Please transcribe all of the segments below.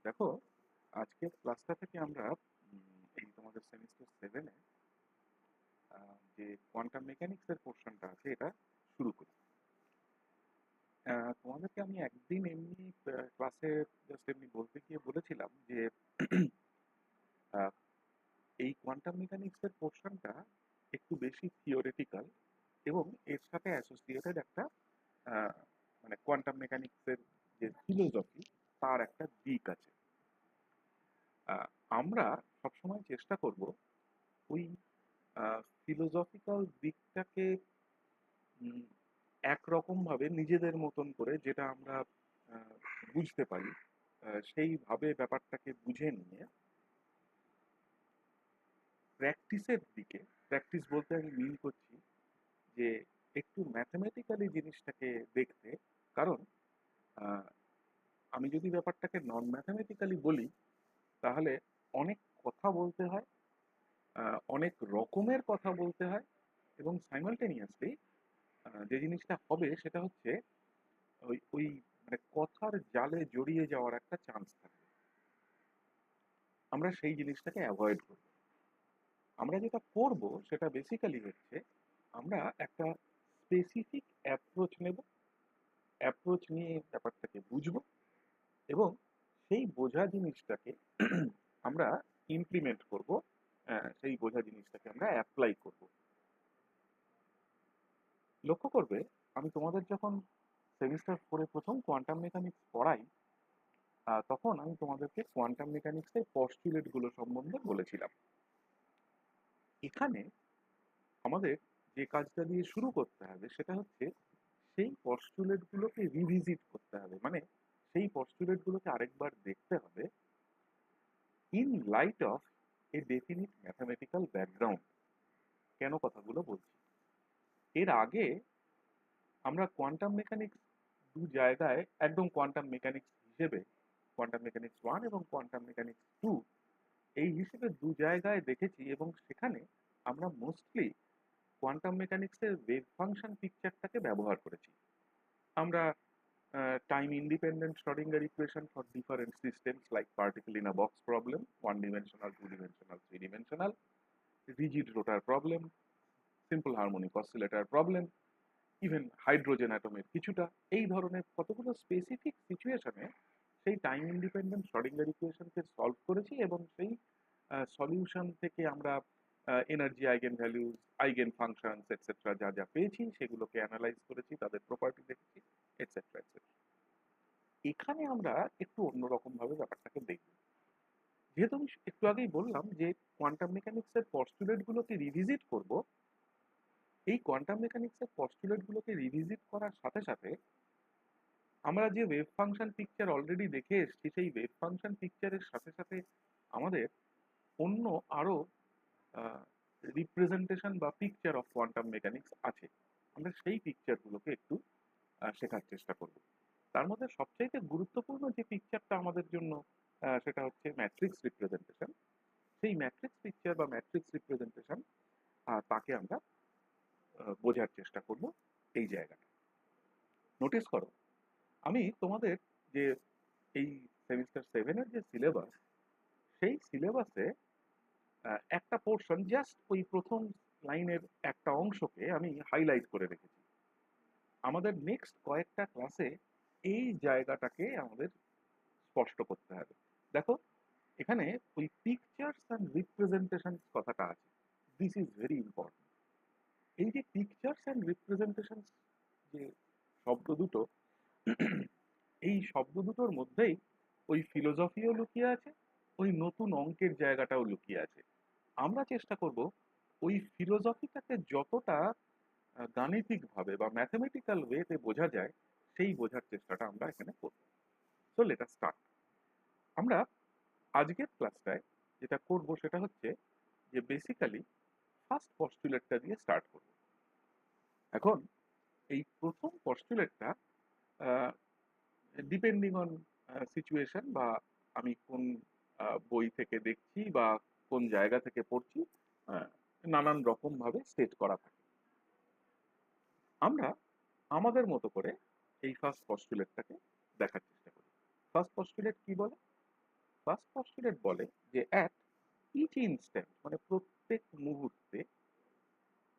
দেখো, আজকের ক্লাসটা থেকে আমরা এই তোমাদের সেমিস্টার 7-এ যে কোয়ান্টাম মেকানিক্সের পোর্শনটা আছে এটা শুরু করি। তোমাদেরকে আমি একদিন এমনি ক্লাসে জাস্ট এমনি বলতে গিয়ে বলেছিলাম যে আহ, এই কোয়ান্টাম মেকানিক্সের পোর্শনটা একটু বেশি থিওরিটিক্যাল এবং এর সাথে অ্যাসোসিয়েটেড একটা আহ, মানে কোয়ান্টাম মেকানিক্সের যে ফিলোসফি তার একটা দিক আছে। আহ, আমরা সবসময় চেষ্টা করব ওই ফিলোসফিক্যাল দিকটাকে উম, একরকম ভাবে নিজেদের মতন করে যেটা আমরা আহ, বুঝতে পারি, সেইভাবে ব্যাপারটাকে বুঝে নিয়ে প্র্যাকটিসের দিকে, প্র্যাকটিস বলতে আমি মিন করছি যে একটু ম্যাথমেটিক্যালি জিনিসটাকে দেখতে। কারণ আহ, আমি যদি ব্যাপারটাকে নন ম্যাথমেটিক্যালি বলি তাহলে অনেক কথা বলতে হয়, অনেক রকমের কথা বলতে হয়, এবং সাইমালটেনিয়াসলি যে জিনিসটা হবে সেটা হচ্ছে ওই ওই মানে কথার জালে জড়িয়ে যাওয়ার একটা চান্স থাকে। আমরা সেই জিনিসটাকে অ্যাভয়েড করব। আমরা যেটা করব সেটা বেসিক্যালি হচ্ছে আমরা একটা স্পেসিফিক অ্যাপ্রোচ নেব, অ্যাপ্রোচ নিয়ে ব্যাপারটাকে বুঝবো এবং সেই বোঝা জিনিসটাকে আমরা ইমপ্লিমেন্ট করব, সেই বোঝা জিনিসটাকে আমরা অ্যাপ্লাই করব। লক্ষ্য করবে, আমি তোমাদের যখন সেমিস্টার 4-এ প্রথম কোয়ান্টাম মেকানিক্স পড়াই, তখন আমি তোমাদেরকে কোয়ান্টাম মেকানিক্সের পস্টুলেট গুলো সম্বন্ধে বলেছিলাম। এখানে আমাদের যে কাজটা দিয়ে শুরু করতে হবে সেটা হচ্ছে সেই পস্টুলেট গুলোকে রিভিজিট করতে হবে, মানে সেই পস্টুলেট গুলোকে আরেকবার দেখতে হবে in light off A definite mathematical background. কেন কথাগুলো বলছি? এর আগে আমরা কোয়ান্টাম মেকানিক্স দু জায়গায় একদম কোয়ান্টাম মেকানিক্স হিসেবে, কোয়ান্টাম মেকানিক্স 1 এবং কোয়ান্টাম মেকানিক্স 2 এই হিসেবে দু জায়গায় দেখেছি, এবং সেখানে আমরা মোস্টলি কোয়ান্টাম মেকানিক্সের ওয়েভ ফাংশন পিকচারটাকে ব্যবহার করেছি। আমরা time independent Schrodinger equation for different systems like particle in a box problem, one dimensional, two dimensional, three dimensional, rigid rotor problem, simple harmonic oscillator problem, even hydrogen অ্যাটমের কিছুটা, এই ধরনের কতগুলো স্পেসিফিক সিচুয়েশনে সেই টাইম ইন্ডিপেন্ডেন্ট শ্রোডিঙ্গার ইকুয়েশনকে solve করেছি, এবং সেই সলিউশন থেকে আমরা energy eigen values, eigen functions etcetera যা যা পেয়েছি সেগুলোকে অ্যানালাইজ করেছি, তাদের প্রপার্টি দেখেছি, এটসেট্রা এটসেট্রা। এখানে আমরা একটু অন্যরকম ভাবে ব্যাপারটাকে দেখব। যেহেতু আমি একটু আগেই বললাম যে কোয়ান্টাম মেকানিক্সের পস্টুলেট গুলোকে রিভিজিট করব, এই কোয়ান্টাম মেকানিক্সের পস্টুলেট গুলোকে রিভিজিট করার সাথে সাথে আমরা যে ওয়েভ ফাংশন পিকচার অলরেডি দেখে এসেছি সেই ওয়েভ ফাংশন পিকচারের সাথে সাথে আমাদের অন্য আরো রিপ্রেজেন্টেশন বা পিকচার অফ কোয়ান্টাম মেকানিক্স আছে। আমরা সেই পিকচারগুলোকে একটু শেখার চেষ্টা করব। তার মধ্যে সবচাইতে গুরুত্বপূর্ণ যে পিকচারটা আমাদের জন্য, সেটা হচ্ছে ম্যাট্রিক্স রিপ্রেজেন্টেশন। সেই ম্যাট্রিক্স পিকচার বা ম্যাট্রিক্স রিপ্রেজেন্টেশন তাকে আমরা বোঝার চেষ্টা করব এই জায়গাটা। নোটিস করো, আমি তোমাদের যে এই সেমিস্টার 7-এর যে সিলেবাস, সেই সিলেবাসে একটা পোর্শন, জাস্ট ওই প্রথম লাইনের একটা অংশকে আমি হাইলাইট করে রেখেছি। আমাদের নেক্সট কয়েকটা ক্লাসে এই জায়গাটাকে আমাদের স্পষ্ট করতে হবে। দেখো, এখানে ওই পিকচার্স অ্যান্ড রিপ্রেজেন্টেশন কথাটা আছে, দিস ইজ ভেরি ইম্পর্টেন্ট। এই যে পিকচার্স অ্যান্ড রিপ্রেজেন্টেশন যে শব্দ দুটো, এই শব্দ দুটোর মধ্যেই ওই ফিলোসফিও লুকিয়ে আছে, ওই নতুন অঙ্কের জায়গাটাও লুকিয়ে আছে। আমরা চেষ্টা করব ওই ফিলোসফিটাকে যতটা গাণিতিকভাবে বা ম্যাথমেটিক্যাল ওয়েতে বোঝা যায় সেই বোঝার চেষ্টাটা আমরা এখানে করব। সো লেট আস স্টার্ট। আমরা আজকের ক্লাসটায় যেটা করব সেটা হচ্ছে যে বেসিক্যালি ফার্স্ট পস্টুলেটটা দিয়ে স্টার্ট করব। এখন এই প্রথম পস্টুলেটটা, ডিপেন্ডিং অন সিচুয়েশন বা আমি কোন বই থেকে দেখছি বা কোন জায়গা থেকে পড়ছি, আহ, নানান রকম ভাবে স্টেট করা থাকে। আমরা আমাদের মতো করে এই ফার্স্ট পস্টুলেটটাকে দেখার চেষ্টা করি। ফার্স্ট পস্টুলেট কি বলে? ফার্স্ট পস্টুলেট বলে যে অ্যাট ইচ ইনস্ট্যান্ট, মানে প্রত্যেক মুহূর্তে,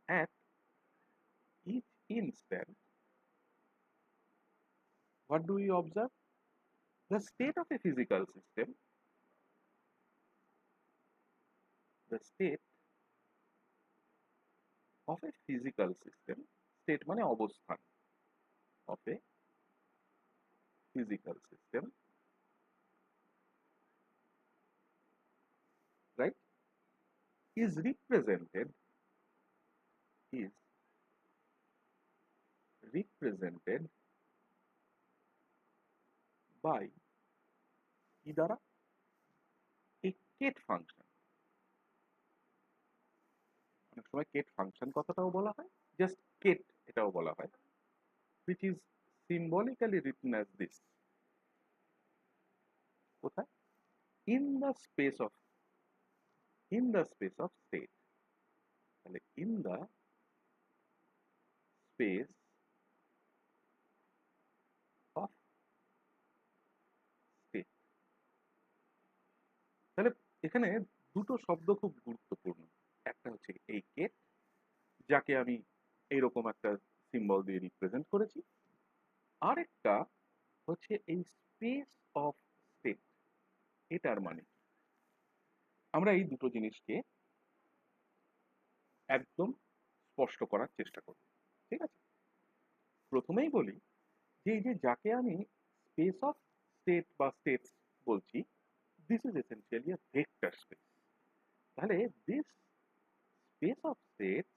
at each instant, what do we observe? The state of a physical system, the state of a physical system, state মানে অবস্থান, of a physical system, right, is represented by কি দ্বারা? a Kate function. অনেক সময় Kate function কথাটাও বলা হয়, just Kate এটাও বলা হয়, which is symbolically written as this. কোথায়? in the space of state. তাহলে in the space of state. তাহলে এখানে দুটো শব্দ খুব গুরুত্বপূর্ণ। একটা হচ্ছে এই কেট, যাকে আমি এইরকম একটা সিম্বল দিয়ে রিপ্রেজেন্ট করেছি, আরেকটা হচ্ছে এই স্পেস অফ স্টেট। এটার মানে কি? আমরা এই দুটো জিনিসকে একদম স্পষ্ট করার চেষ্টা করব, ঠিক আছে? প্রথমেই বলি যে এই যে যাকে আমি স্পেস অফ স্টেট বা স্টেটস বলছি, this is essentially a vector space. তাহলে দিস স্পেস অফ স্টেট,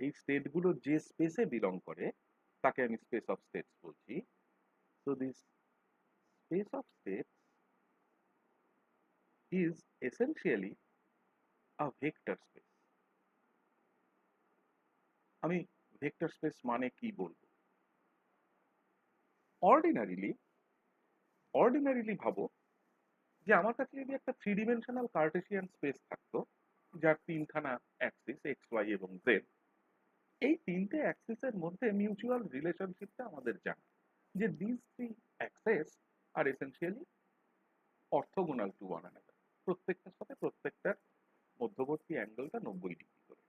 এই স্টেটগুলো যে স্পেসে বিলং করে তাকে আমি স্পেস অফ স্টেটস বলছি। So this space of states is essentially a vector space. আমি ভেক্টর স্পেস মানে কি বলবো? অর্ডিনারিলি ভাবো যে আমার কাছে যদি একটা থ্রি ডিমেনশনাল কার্টেসিয়ান স্পেস থাকতো, যার তিনখানা অ্যাক্সিস এক্স ওয়াই এবং জেড, এই তিনটে অ্যাক্সিসের মধ্যে মিউচুয়াল রিলেশনশিপটা আমাদের জানা, যে this three axes are essentially orthogonal to one another, প্রত্যেকটার সাথে প্রত্যেকটার মধ্যবর্তী অ্যাঙ্গেলটা 90 ডিগ্রি করে।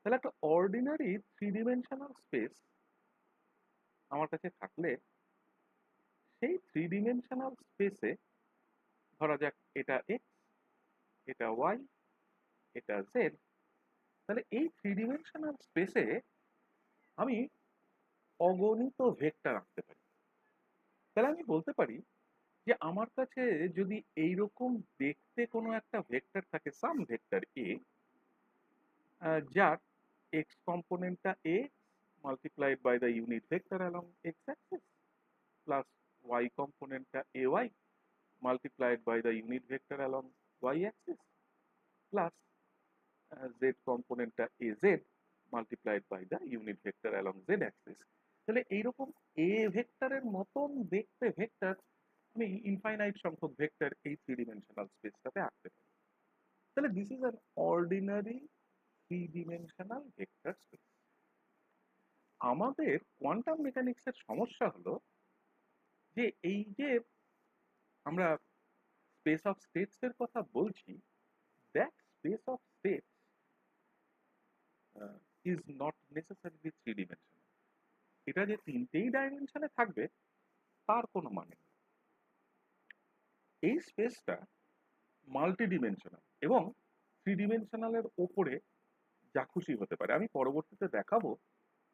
তাহলে একটা অর্ডিনারি থ্রি ডিমেনশনাল স্পেস আমার কাছে থাকলে, সেই থ্রি ডিমেনশনাল স্পেসে ধরা যাক এটা এক্স, এটা ওয়াই, এটা জেড, তাহলে এই থ্রি ডিমেনশনাল স্পেসে আমি অগণিত ভেক্টর আঁকতে পারি। তাহলে আমি বলতে পারি যে আমার কাছে যদি এইরকম দেখতে কোনো একটা ভেক্টর থাকে, সাম ভেক্টর এ, যার এক্স কম্পোনেন্টটা A multiplied by the unit vector along x axis, plus y কম্পোনেন্টটা A y multiplied by the unit vector along y-axis, plus z componentটা az multiplied by the unit vector along z-axis. তাহলে এইরকম a ভেক্টরের মতন দেখতে vector আমি infinite সংখ্যক vector এই থ্রি ডিমেনশনাল স্পেসটাতে আঁকতে পারি। তাহলে this is an ordinary three dimensional vector space. আমাদের কোয়ান্টাম মেকানিক্সের সমস্যা হলো যে এই যে আমরা স্পেস অফ স্টেটস এর কথা বলছি, that space of states is not necessarily three dimensional. এটা যে তিনটেই ডাইমেনশনে থাকবে তার কোনো মানে নেই। এই স্পেসটা মাল্টি ডিমেনশনাল এবং থ্রি ডিমেনশনালের ওপরে যা খুশি হতে পারে। আমি পরবর্তীতে দেখাবো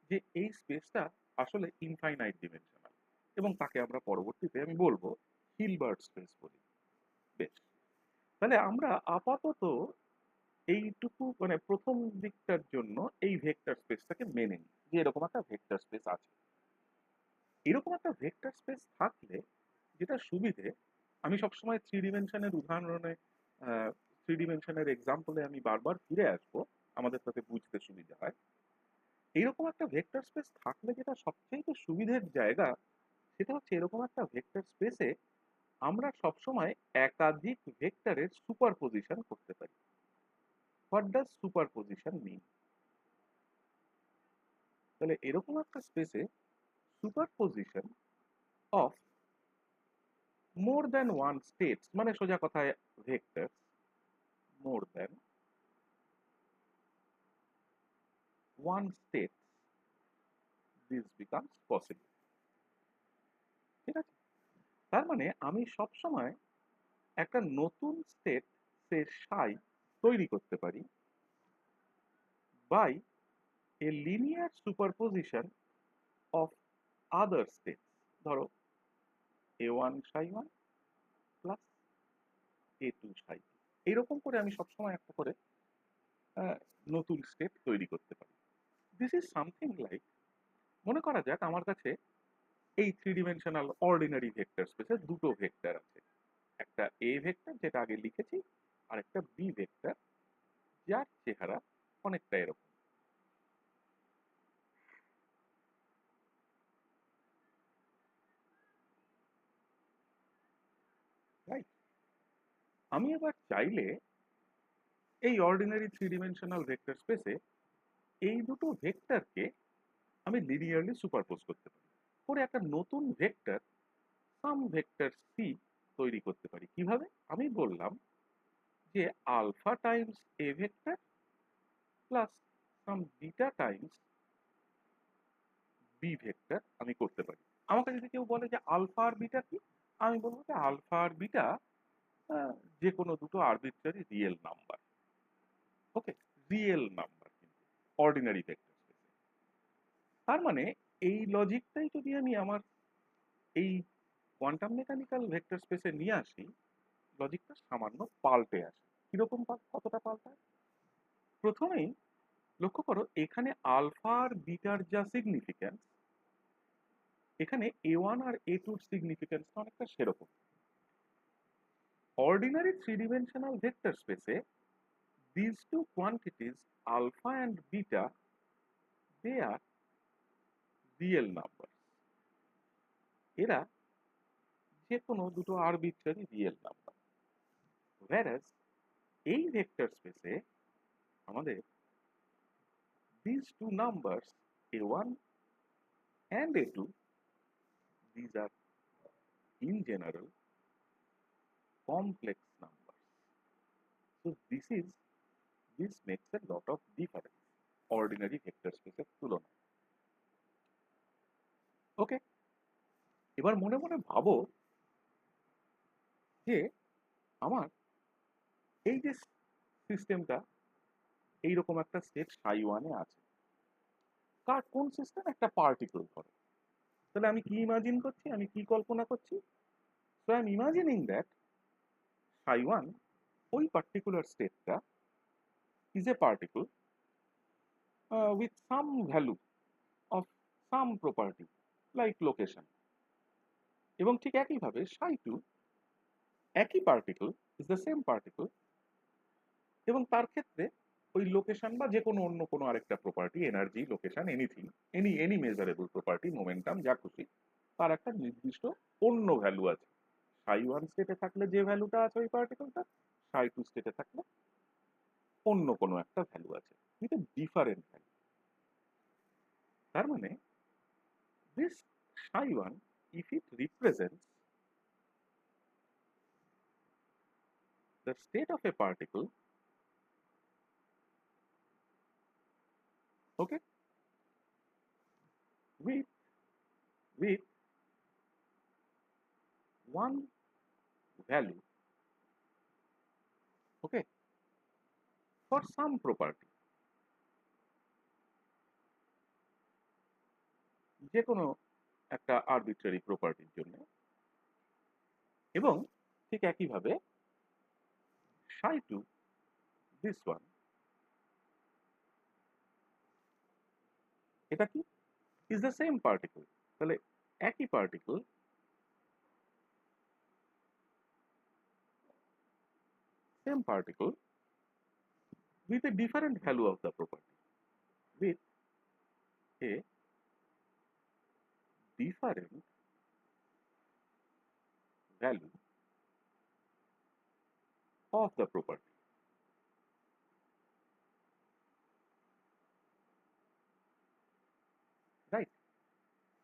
যে এই স্পেসটা আসলে ইনফাইনাইট ডিমেনশনাল, এবং তাকে আমরা পরবর্তীতে আমি বলবো হিলবার্ট স্পেস বলি। বেশ, তাহলে আমরা আপাতত এইটুকু মানে প্রথম দিকটার জন্য এই ভেক্টর স্পেসটাকে মেনে নিই যে এরকম একটা ভেক্টর স্পেস আছে। এরকম একটা ভেক্টর স্পেস থাকলে যেটা সুবিধে, আমি সবসময় থ্রি ডিমেনশনের উদাহরণে, থ্রি ডিমেনশনের এক্সাম্পলে আমি বারবার ফিরে আসবো, আমাদের তাতে বুঝতে সুবিধা হয়। এইরকম একটা ভেক্টর স্পেস থাকলে যেটা সবচেয়ে সুবিধের জায়গা, সেটা হচ্ছে এরকম একটা ভেক্টর স্পেসে আমরা সবসময় একাধিক ভেক্টরের সুপারপজিশন করতে পারি। হোয়াট ডাজ সুপারপজিশন মিন? তাহলে এরকম একটা স্পেসে superposition of more than one states মানে সোজা কথায় vector more than one state this becomes possible. ঠিক আছে, তার মানে আমি সবসময় একটা নতুন স্টেট সে সাই তৈরি করতে পারি by a linear superposition of other states. ধরো A1 সাই ওয়ান প্লাস A2 সাই টু, এইরকম করে আমি সবসময় একটা করে আহ, নতুন স্টেট তৈরি করতে পারি। দিস ইজ সামথিং লাইক, মনে করা যাক আমার কাছে এই থ্রি ডিমেনশনাল অর্ডিনারি ভেক্টর স্পেসে দুটো ভেক্টর আছে, একটা এ ভেক্টর যেটা আগে লিখেছি আর একটা বি ভেক্টর যার চেহারা অনেকটা এরকম। রাইট, আমি এবার চাইলে এই অর্ডিনারি থ্রি ডিমেনশনাল ভেক্টর স্পেসে এই দুটো ভেক্টরকে আমি লিনিয়ারলি সুপারপোজ করতে পারি, করে একটা নতুন ভেক্টর সাম ভেক্টর সি তৈরি করতে পারি। কিভাবে? আমি বললাম যে alpha times a vector plus some beta times b vector আমি করতে পারি। আমাকে যদি কেউ বলে যে আলফা আর বিটা কি, আমি বলবো যে আলফা আর বিটা যে কোনো দুটো আরবিট্রারি রিয়েল নাম্বার। ওকে, রিয়েল নাম্বার কিন্তু অর্ডিনারি ভেক্টর স্পেসে। তার মানে এই লজিকটাই যদি আমি আমার এই কোয়ান্টাম মেকানিক্যাল ভেক্টর স্পেসে নিয়ে আসি, লজিকটা সামান্য পাল্টে আসে। কিরকম কতটা পাল্টায়? প্রথমেই লক্ষ্য করো এখানে আলফা আর বিটার যা সিগনিফিক্যান্স, এখানে A1 আর A2 এর সিগনিফিক্যান্সটা অনেকটা সেরকম। অর্ডিনারি থ্রি ডিমেনশনাল ভেক্টর স্পেসে these two quantities alpha and beta, they are real numbers। এরা যে কোনো দুটো আরবিট্রারি রিয়েল নাম্বার। whereas এই ভেক্টর স্পেসে আমাদের these two numbers A1 and A2, these are in general complex numbers, so this makes a lot of difference ordinary vector space এর তুলনায়। ওকে, এবার মনে মনে ভাবো যে আমার এই যে সিস্টেমটা এইরকম একটা স্টেট সাই ওয়ানে আছে, কার কোন সিস্টেম? একটা পার্টিকেল ধরো। তাহলে আমি কি ইমাজিন করছি, আমি কি কল্পনা করছি? So I am imagining that psi one, ওই পার্টিকুলার স্টেটটা is a particle with some value of some property like location. এবং ঠিক একইভাবে সাই টু একই particle, is the same particle, এবং তার ক্ষেত্রে ওই লোকেশন বা যে কোনো অন্য কোনো আরেকটা property, energy, location, anything, any measurable property, momentum, যা খুশি, তার একটা নির্দিষ্ট অন্য ভ্যালু আছে। সাই ওয়ান স্টেটে থাকলে যে ভ্যালুটা আছে ওই পার্টিকেলটা, সাই টু স্টেটে থাকলে অন্য কোনো একটা ভ্যালু আছে, কিন্তু ডিফারেন্ট ভ্যালু। তার মানে this Sai one, if it represents the state of a particle, okay, with with one value, okay, for some property, যে কোনো একটা আরবিট্রারি প্রপার্টির জন্য। এবং ঠিক একইভাবে psi 2, this one, এটা কি? is the same particle। তাহলে একই particle, same particle with a different value of the property, with a different value of the property। Right,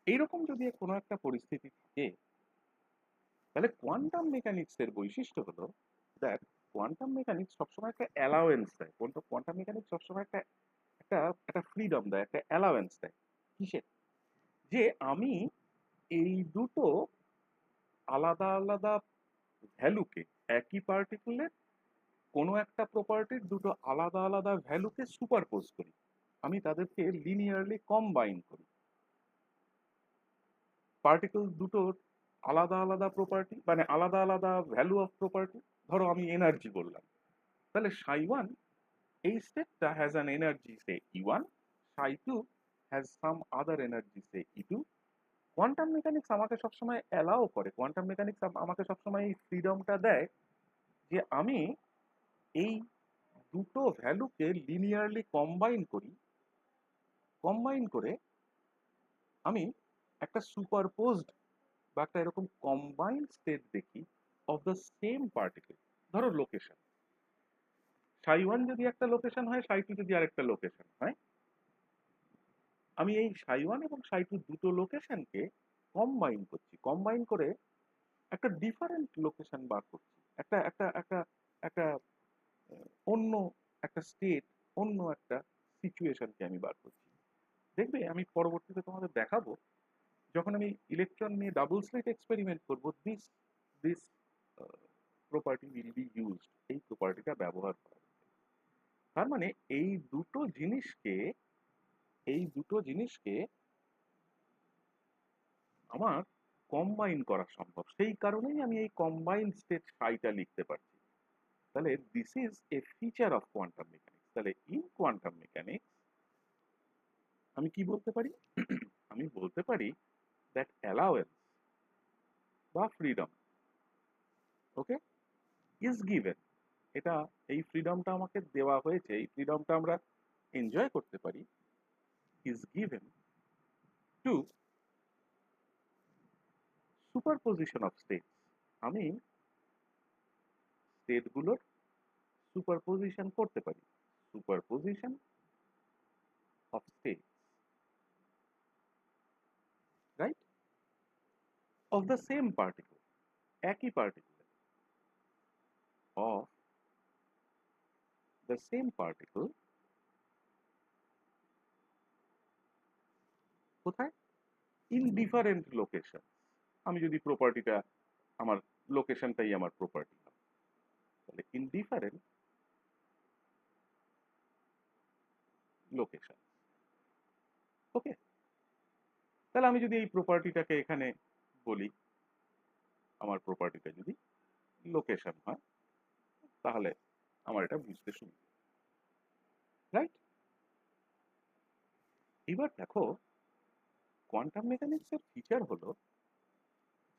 এইরকম যদি কোনো একটা পরিস্থিতি থাকে তাহলে কোয়ান্টাম মেকানিক্স এর বৈশিষ্ট্য হলো দ্যাট কোয়ান্টাম মেকানিক্স সবসময় একটা অ্যালাওয়েন্স দেয়। কোয়ান্টাম মেকানিক্স সবসময় একটা একটা একটা ফ্রিডম দেয়, একটা অ্যালাওয়েন্স দেয়। কিসের? যে আমি এই দুটো আলাদা আলাদা ভ্যালুকে, একই পার্টিকুলের কোনো একটা প্রপার্টির দুটো আলাদা আলাদা ভ্যালুকে সুপারপোজ করি, আমি তাদেরকে লিনিয়ারলি কম্বাইন করি। পার্টিকেল দুটোর আলাদা আলাদা প্রপার্টি, মানে আলাদা আলাদা ভ্যালু অফ প্রপার্টি। ধরো আমি এনার্জি বললাম, তাহলে সাই ওয়ান, এই স্টেটটা has an energy say E1, psi two has some other energy say E2। Quantum mechanics আমাকে সবসময় অ্যালাও করে, কোয়ান্টাম মেকানিক্স আমাকে সবসময় এই ফ্রিডমটা দেয় যে আমি এই দুটো ভ্যালুকে লিনিয়ারলি কম্বাইন করি, কম্বাইন করে আমি একটা সুপারপোজড বা একটা এরকম কম্বাইন্ড স্টেট দেখি অফ দ্য সেম পার্টিকেল। ধরো লোকেশন, সাই ওয়ান যদি একটা লোকেশন হয়, সাই টু যদি আরেকটা লোকেশন হয়, আমি এই সাই ওয়ান এবং সাই টু দুটো লোকেশনকে কম্বাইন করছি, কম্বাইন করে একটা ডিফারেন্ট লোকেশন বার করছি, একটা একটা একটা একটা অন্য একটা স্টেট, অন্য একটা সিচুয়েশনকে আমি বার করছি। দেখবে আমি পরবর্তীতে তোমাদের দেখাবো, যখন আমি ইলেকট্রন নিয়ে ডাবল স্লিট এক্সপেরিমেন্ট করবো, this this property will be used, এই প্রপার্টিটা ব্যবহার করা। তার মানে এই দুটো জিনিসকে আমার কম্বাইন করা সম্ভব, সেই কারণেই আমি এই কম্বাইন্ড স্টেট সাইটা লিখতে পারছি। তাহলে this is a feature of quantum mechanics. তাহলে ইন কোয়ান্টাম মেকানিক্স আমি কি বলতে পারি? আমি বলতে পারি দ্যাট অ্যালাওয়েন্স বা ফ্রিডম, ওকে, ইজ গিভেন। এটা, এই ফ্রিডমটা আমাকে দেওয়া হয়েছে, এই ফ্রিডমটা আমরা এনজয় করতে পারি, is given to superposition of state. আমি স্টেটগুলোর সুপারপজিশন করতে পারি, superposition of state, right, of the same particle, একই পার্টিকেল, অফ দ্য সেম পার্টিকেল, কোথায়? In different location. আমি যদি প্রপার্টিটা, আমার লোকেশনটাই আমার প্রপার্টি হয়, তাহলে ইন ডিফারেন্ট লোকেশন, ওকে। তাহলে আমি যদি এই প্রপার্টিটাকে এখানে বলি, আমার প্রপার্টিটা যদি লোকেশন হয়, তাহলে আমার এটা বুঝতে সুবিধা, রাইট? এবার দেখো, কোয়ান্টাম মেকানিক্সের ফিচার হলো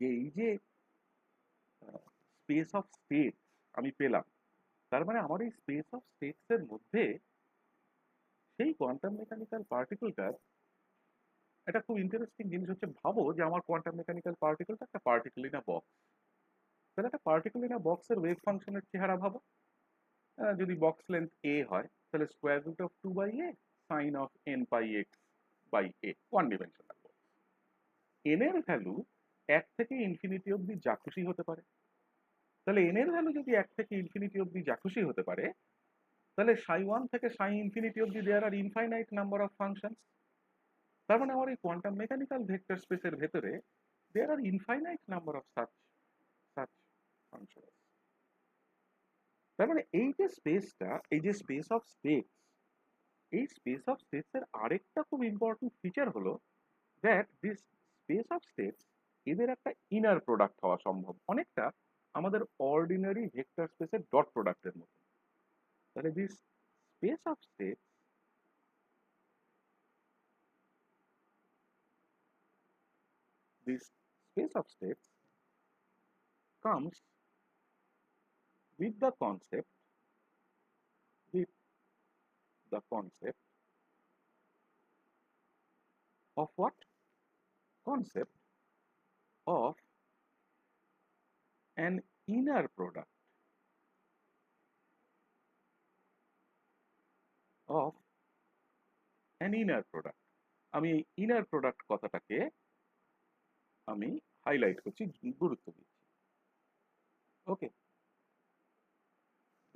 যে এই যে স্পেস অফ স্টেট আমি পেলাম, তার মানে আমার এই স্পেস অফ স্টেটস এর মধ্যে সেই কোয়ান্টাম মেকানিক্যাল পার্টিকেলটার একটা খুব ইন্টারেস্টিং জিনিস হচ্ছে, ভাবো যে আমার কোয়ান্টাম মেকানিক্যাল পার্টিকেলটা একটা পার্টিকেল ইন আ বক্স। তাহলে একটা পার্টিকেল ইন আ বক্সের ওয়েভ ফাংশনের চেহারা ভাবো। যদি বক্স লেন্থ এ হয়, তাহলে square root of 2/a sine of n πx/a, one dimensional box. N এর ভ্যালু 1 থেকে ইনফিনিটি অব্দি যা খুশি হতে পারে। তাহলে এন এর ভ্যালু যদি 1 থেকে ইনফিনিটি অব্দি যা খুশি হতে পারে, তাহলে সাই ওয়ান থেকে সাই ইনফিনিটি অব্দি there are infinite number of functions. তার মানে আমার এই কোয়ান্টাম মেকানিক্যাল ভেক্টর স্পেসের ভেতরে there are infinite number of such such functions. তার মানে এই যে স্পেসটা, এই যে স্পেস অফ স্টেটস, এই স্পেস অফ স্টেটস এর আরেকটা খুব ইম্পর্টেন্ট ফিচার হলো that this space of states, এদের একটা ইনার প্রোডাক্ট হওয়া সম্ভব, অনেকটা আমাদের অর্ডিনারি ভেক্টর স্পেসের ডট প্রোডাক্টের মতো। তাহলে this space of state, this space of states comes with the concept, with the concept of what? Concept of an inner product of an inner product। আমি এই ইনার প্রোডাক্ট কথাটাকে আমি highlight করছি, গুরুত্ব দিচ্ছি।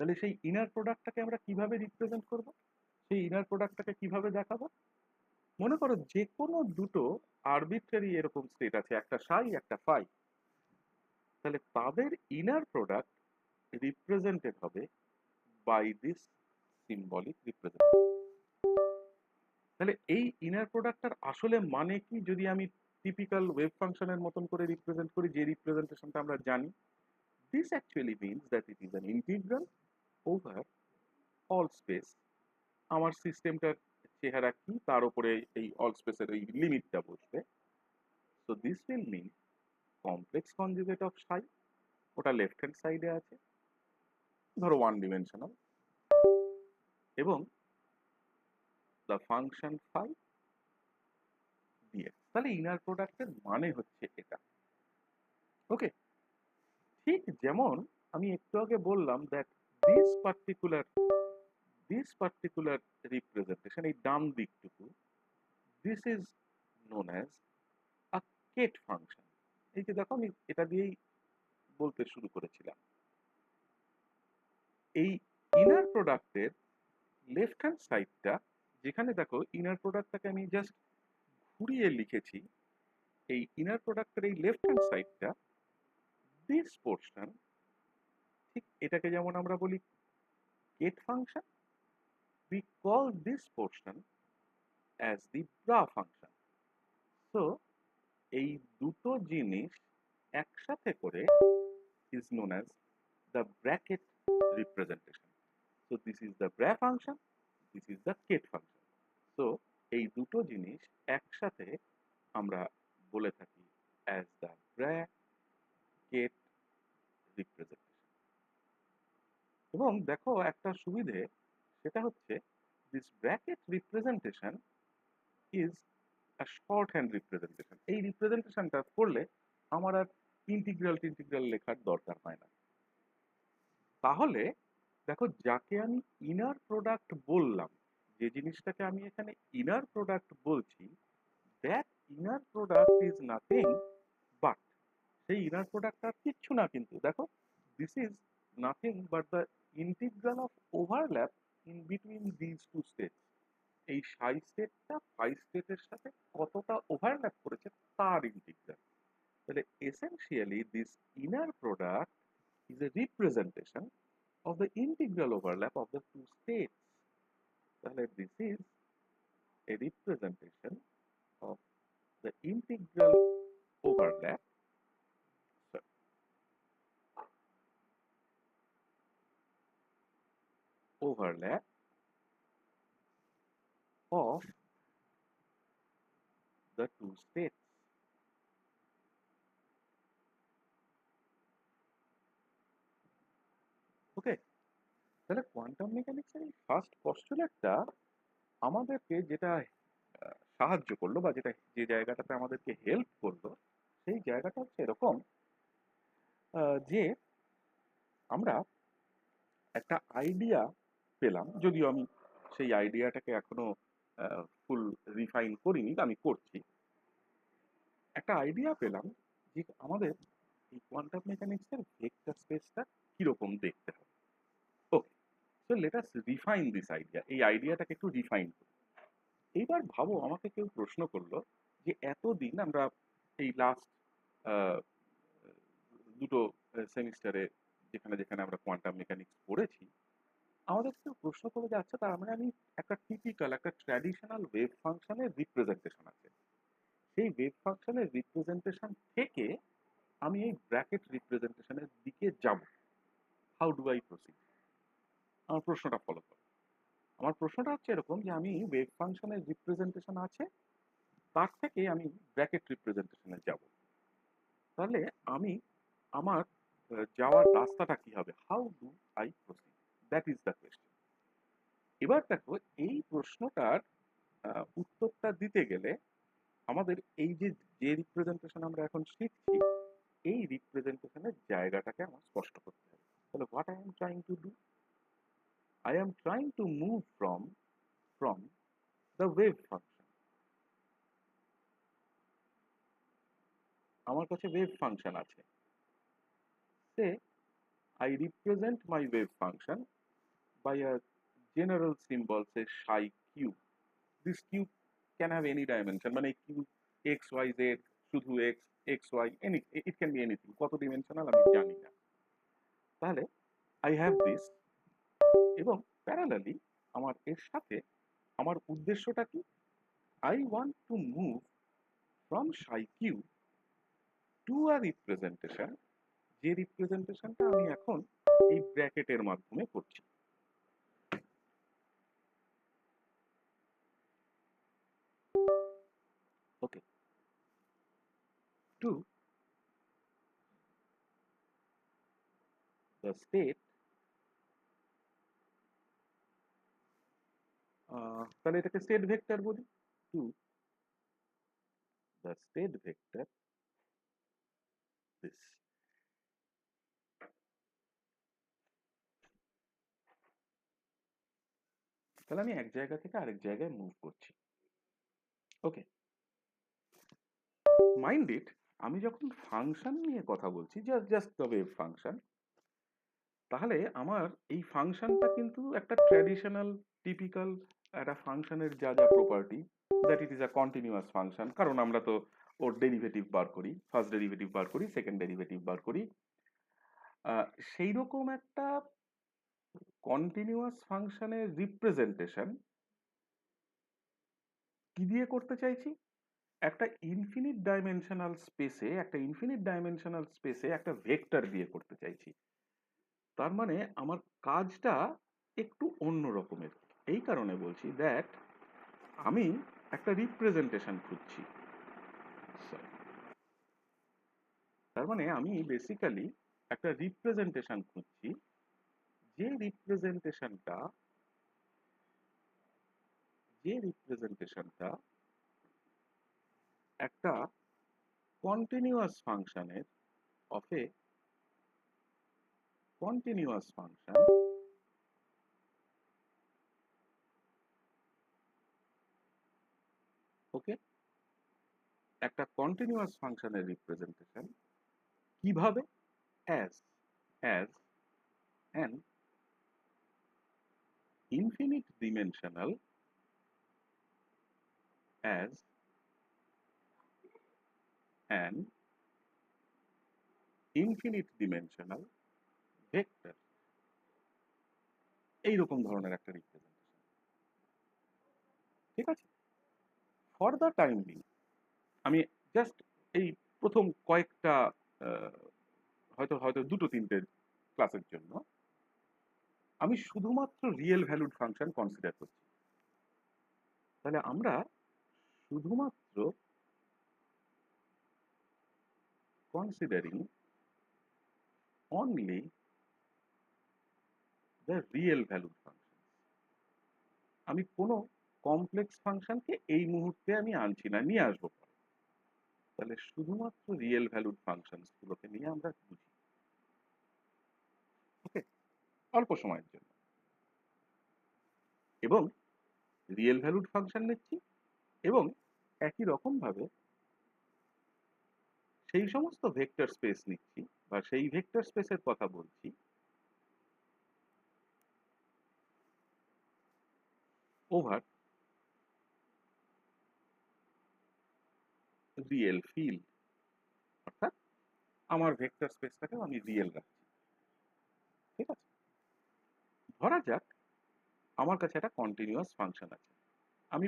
তাহলে সেই ইনার প্রোডাক্টটাকে আমরা কিভাবে রিপ্রেজেন্ট করব? সেই ইনার প্রোডাক্টটাকে কিভাবে দেখাবো? মনে করো যে কোনো দুটো আরবিট্রারি এরকম স্টেট আছে, একটা সাই একটা ফাই, তাহলে তাদের ইনার প্রোডাক্ট রিপ্রেজেন্টেড হবে বাই দিস সিম্বলিক রিপ্রেজেন্টেশন। তাহলে এই ইনার প্রোডাক্টটার আসলে মানে কি যদি আমি টিপিক্যাল ওয়েভ ফাংশনের মতন করে রিপ্রেজেন্ট করি, যে রিপ্রেজেন্টেশনটা আমরা জানি? This actually means that it is an integral over all space. আমার সিস্টেমটার চেহারা কি তার উপরে এই অল স্পেসের এই লিমিটটা বসবে। So this will mean complex conjugate of psi, ওটা লেফট হ্যান্ড সাইডে আছে, ধরো ওয়ান ডিমেনশনাল, এবং দ্য ফাংশন ফাই ডিএক্স। তাহলে ইনার প্রোডাক্টের মানে হচ্ছে এটা। ওকে, ঠিক যেমন আমি একটু আগে বললাম দ্যাট দিস পার্টিকুলার রিপ্রেজেন্টেশন, এই ডান দিকটুকু, this is known as a ket function. এই যে দেখো আমি এটা দিয়েই বলতে শুরু করেছিলাম। এই ইনার প্রোডাক্টের লেফট হ্যান্ড সাইডটা, যেখানে দেখো ইনার প্রোডাক্টটাকে আমি জাস্ট ঘুরিয়ে লিখেছি, এই ইনার প্রোডাক্টের এই লেফট হ্যান্ড সাইডটা, দিস পোর্শন, ঠিক এটাকে যেমন আমরা বলি ket function, we call this portion as the bra function. So এই দুটো জিনিস একসাথে করে is known as the bracket representation. So this is the bra function, this is the ket function. So এই দুটো জিনিস একসাথে আমরা বলে থাকি as the bracket representation. এবং দেখো একটা সুবিধে, সেটা হচ্ছে this bracket representation is a shorthand representation. এই রিপ্রেজেন্টেশনটা করলে আমার আর ইন্টিগ্রাল লেখার দরকার হয় না। তাহলে দেখো, যাকে আমি ইনার প্রোডাক্ট বললাম, যে জিনিসটাকে আমি এখানে ইনার প্রোডাক্ট বলছি, that inner product is nothing but, সেই ইনার প্রোডাক্ট আর কিচ্ছু না, কিন্তু দেখো this is nothing but the integral of overlap in between this two states. এই সাই স্টেটটা ফাই স্টেটের সাথে কতটা ওভারল্যাপ করেছে তার ইন্টিগ্রাল। তাহলে essentially this inner product is a representation of the integral overlap of the two states. তাহলে this is a representation of the integral overlap, sorry, overlap of the two states. ওকে, তাহলে quantum মেকানিক্সের এই first পস্টুলেটটা আমাদেরকে যেটা সাহায্য করলো, বা যেটা যে জায়গাটাতে আমাদেরকে হেল্প করলো, সেই জায়গাটা হচ্ছে এরকম যে আমরা একটা আইডিয়া পেলাম, যদিও আমি সেই আইডিয়াটাকে এখনো ফুল রিফাইন করিনি, আমি করছি। একটা আইডিয়া পেলাম যে আমাদের এই কোয়ান্টাম মেকানিক্সের ভেক্টর স্পেসটা কিরকম দেখতে হবে। Okay, so let us refine this idea. এই আইডিয়াটাকে একটু রিফাইন করি। এইবার ভাবো, আমাকে কেউ প্রশ্ন করলো যে এতদিন আমরা এই লাস্ট দুটো সেমিস্টারে যেখানে যেখানে আমরা কোয়ান্টাম মেকানিক্স পড়েছি, আমাদের কেউ প্রশ্ন করে যে আচ্ছা, তার মানে আমি একটা টিপিক্যাল, একটা ট্র্যাডিশনাল ওয়েভ ফাংশনের রিপ্রেজেন্টেশন আছে, সেই ওয়েভ ফাংশনের রিপ্রেজেন্টেশন থেকে আমি এই ব্র্যাকেট রিপ্রেজেন্টেশনের দিকে যাব। How do I proceed? আমার প্রশ্নটা ফলো করো। আমার প্রশ্নটা হচ্ছে এরকম যে আমি ওয়েভ ফাংশনের রিপ্রেজেন্টেশন আছে, তার থেকে আমি ব্র্যাকেট রিপ্রেজেন্টেশনে যাব। তাহলে আমি আমার যাওয়ার রাস্তাটা কি হবে? How do I proceed? That is the question. এবার দেখো, এই প্রশ্নটার উত্তরটা দিতে গেলে আমাদের এই যে যে রিপ্রেজেন্টেশন আমরা এখন শিখছি, এই রিপ্রেজেন্টেশনের জায়গাটাকে আমার স্পষ্ট করতে হবে। তাহলে what I am trying to do? I am trying to move from the wave function. আমার কাছে wave function আছে। Say I represent my wave function by a general symbol, say psi cube. This cube can have any dimension, মানে cube x y z, শুধু x x y, any, it can be anything. কত dimensional আমি জানি না। তাহলে I have this, এবং parallelly আমার এর সাথে আমার উদ্দেশ্যটা কি? I want to move from psi cube to a representation, যে রিপ্রেজেন্টেশনটা আমি এখন এই ব্র্যাকেটের মাধ্যমে করছি। ওকে, to the state, তাহলে এটাকে স্টেট ভেক্টর বলি, to the state vector this. তাহলে আমি এক জায়গা থেকে আরেক জায়গায় মুভ করছি। ওকে, মাইন্ড ইট, আমি যখন ফাংশন নিয়ে কথা বলছি, জাস্ট দ্য ওয়েভ ফাংশন, তাহলে আমার এই ফাংশনটা কিন্তু একটা ট্র্যাডিশনাল টিপিক্যাল একটা ফাংশনের যা যা property, that it is a continuous function, কারণ আমরা তো ওর ডেরিভেটিভ বার করি, ফার্স্ট ডেরিভেটিভ বার করি, সেকেন্ড ডেরিভেটিভ বার করি। সেই রকম একটা কন্টিনিউয়াস ফাংশনের রিপ্রেজেন্টেশন কি দিয়ে করতে চাইছি? একটা ইনফিনিট ডাইমেনশনাল স্পেসে একটা ভেক্টর দিয়ে করতে চাইছি। তার মানে আমার কাজটা একটু অন্য রকমের। এই কারণে বলছি দ্যাট আমি একটা রিপ্রেজেন্টেশন খুঁজছি। তার মানে আমি বেসিক্যালি একটা রিপ্রেজেন্টেশন খুঁজছি, যে রিপ্রেজেন্টেশনটা একটা কন্টিনিউয়াস ফাংশনের অফ এ কন্টিনিউয়াস ফাংশন ওকে, একটা কন্টিনিউয়াস ফাংশনের রিপ্রেজেন্টেশন কিভাবে? As an infinite dimensional as an infinite dimensional vector, এইরকম ধরনের একটা রিপ্রেজেন্টেশন। ঠিক আছে, ফর দ্য টাইম বিং আমি জাস্ট এই প্রথম কয়েকটা হয়তো হয়তো দুটো তিনটে ক্লাসের জন্য আমি শুধুমাত্র রিয়েল ভ্যালুড ফাংশন কনসিডার করছি। তাহলে আমরা শুধুমাত্র considering only the real valued function. আমি কোনো কমপ্লেক্স ফাংশনকে এই মুহূর্তে আমি আনছি না, নিয়ে আসবো পরে। তাহলে শুধুমাত্র রিয়েল ভ্যালুড ফাংশন গুলোকে নিয়ে আমরা বুঝি। ওকে, অল্প সময়ের জন্য। এবং রিয়েল ভ্যালুড ফাংশন নিচ্ছি, এবং একই রকম ভাবে সেই সমস্ত ভেক্টর স্পেস নিচ্ছি, বা সেই ভেক্টর স্পেসের কথা বলছি ওভার রিয়েল ফিল্ড। অর্থাৎ আমার ভেক্টর স্পেসটাকে আমি রিয়েল রাখছি। ঠিক আছে, ধরা যাক আমার কাছে একটা কন্টিনিউয়াস ফাংশন আছে। আমি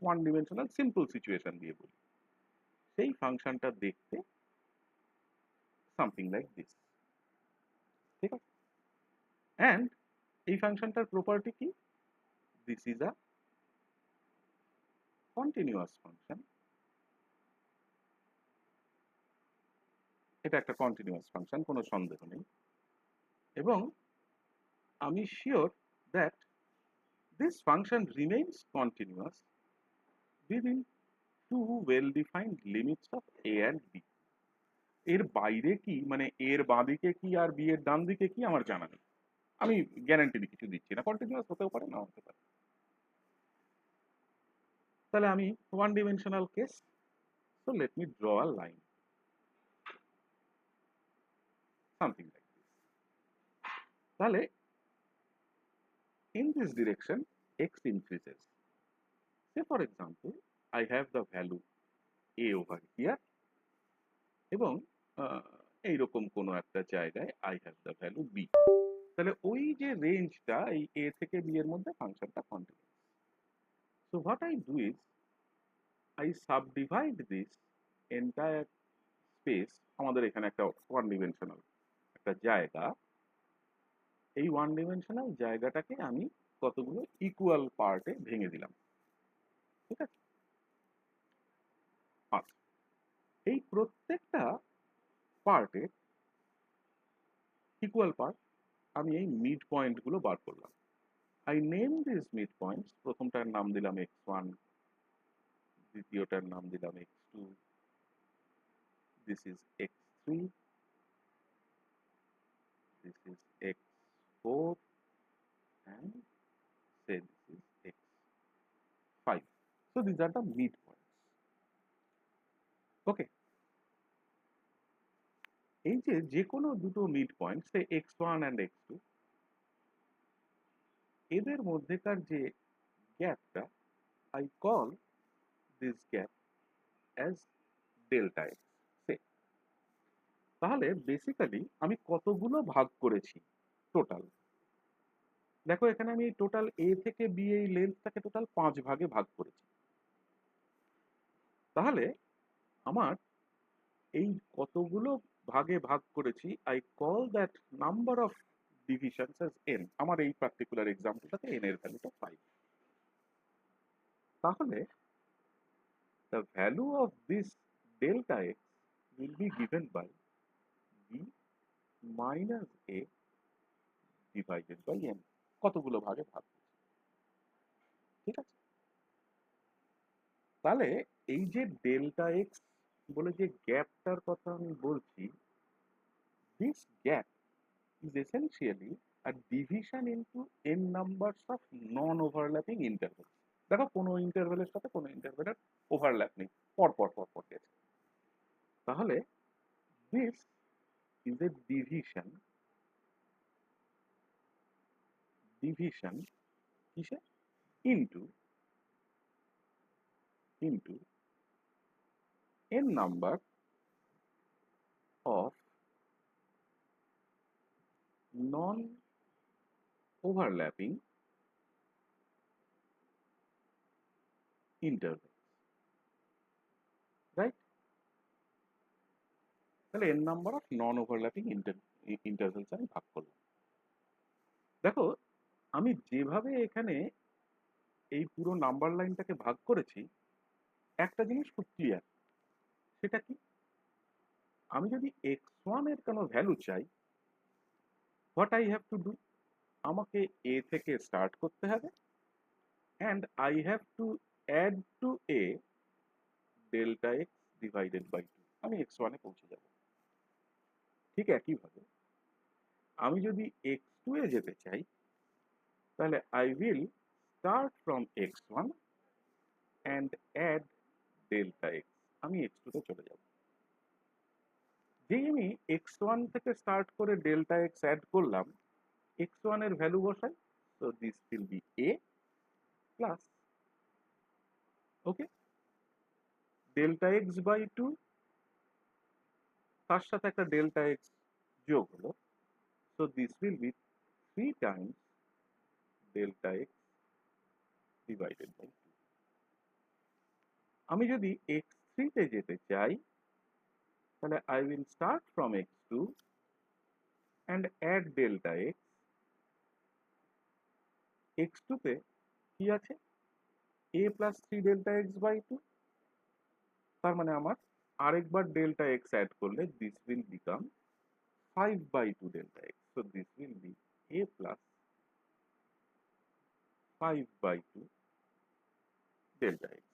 ওয়ান ডিমেনশনাল সিম্পল সিচুয়েশন দিয়ে বলি, সেই ফাংশনটা দেখতে সামথিং লাইক দিস। ঠিক আছে, অ্যান্ড এই ফাংশনটার প্রপার্টি কি? This is a continuous function. এটা একটা কন্টিনিউয়াস ফাংশন, কোনো সন্দেহ নেই। এবং আমি sure that this function remains continuous within two well-defined limits of a and b. এর বাইরে কি, মানে এর বাঁ দিকে কি আর বি এর ডান দিকে কি আমার জানা নেই। আমি গ্যারান্টি কিছু দিচ্ছি না, কন্টিনিউয়াস হতেও পারে, না হতে পারে। তাহলে আমি one dimensional case, so let me draw a line something like this. তাহলে in this direction x increases. Say for example, I have the value a over here এবং এইরকম কোনো একটা জায়গায় I have the value b. তাহলে ওই যে রেঞ্জটা এই a থেকে b এর মধ্যে ফাংশনটা continuous. So what I do is I subdivide this entire space, আমাদের এখানে একটা ওয়ান ডিমেনশনাল একটা জায়গা, এই ওয়ান ডিমেনশনাল জায়গাটাকে আমি কতগুলো ইকুয়াল পার্টে ভেঙে দিলাম। ঠিক আছে, আচ্ছা এই প্রত্যেকটা পার্টের ইকুয়াল পার্ট আমি এই মিড পয়েন্টগুলো বার করলাম। I name this mid points, প্রথমটার নাম দিলাম x1, দ্বিতীয়টার নাম দিলাম x2, this is x3, this is x4 and say this is x5. So these are the mid points. Okay, এই যে কোনো দুটো mid point say x1 and x2, এদের মধ্যেকার যে গ্যাপটা I call this gap as delta x. তাহলে basically আমি কতগুলো ভাগ করেছি টোটাল, দেখো এখানে আমি টোটাল a থেকে b এই লেন্থটাকে টোটাল 5 ভাগে ভাগ করেছি। তাহলে আমার এই কতগুলো ভাগে ভাগ করেছি I call that number of divisions as n। আমার এই পার্টিকুলার এক্সাম্পলটাতে n এর ভ্যালুটা 5। তাহলে the value of this delta x will be given by b minus a divided by n, কতগুলো ভাগে ভাগ। ঠিক আছে, তাহলে এই যে ডেল্টা এক্স বলে যে গ্যাপটার কথা আমি বলছি, this gap is essentially a division into n numbers of non-overlapping intervals. দেখো কোনো ইন্টারভেলের সাথে কোনো ইন্টারভেলের ওভারল্যাপ নেই, পর পর পর পর গেছে। তাহলে দিস ইজ এ ডিভিশন কিসে into n number of non-overlapping intervals, right? তাহলে n number of non overlapping intervals আমি ভাগ করলাম। দেখো আমি যেভাবে এখানে এই পুরো নাম্বার লাইনটাকে ভাগ করেছি, একটা জিনিস খুব ক্লিয়ার, সেটা কি, আমি যদি x1 এর কোনো ভ্যালু চাই, what I have to do, আমাকে a থেকে স্টার্ট করতে হবে and I have to add to a delta x divided by 2, আমি x1 এ পৌঁছে যাব। ঠিক একইভাবে আমি যদি x2 এ যেতে চাই, তাহলে I will start from x1 and add delta x, আমি x2 তে চলে যাব। যেই আমি x1 থেকে স্টার্ট করে ডেল্টা x অ্যাড করলাম, x1 এর ভ্যালু বসাই, so this will be a plus, okay, delta x by 2, তার সাথে একটা ডেল্টা x যোগ হলো, so this will be 3 times delta x divided by 2। আমি যদি x3 তে যেতে চাই, তাহলে I will start from x2 and add delta x, x2 তে কি আছে, a plus 3 delta x by 2, তার মানে আমার আরেকবার delta x অ্যাড করলে this will become 5 by 2 delta x, so this will be a plus 5 by 2 delta x,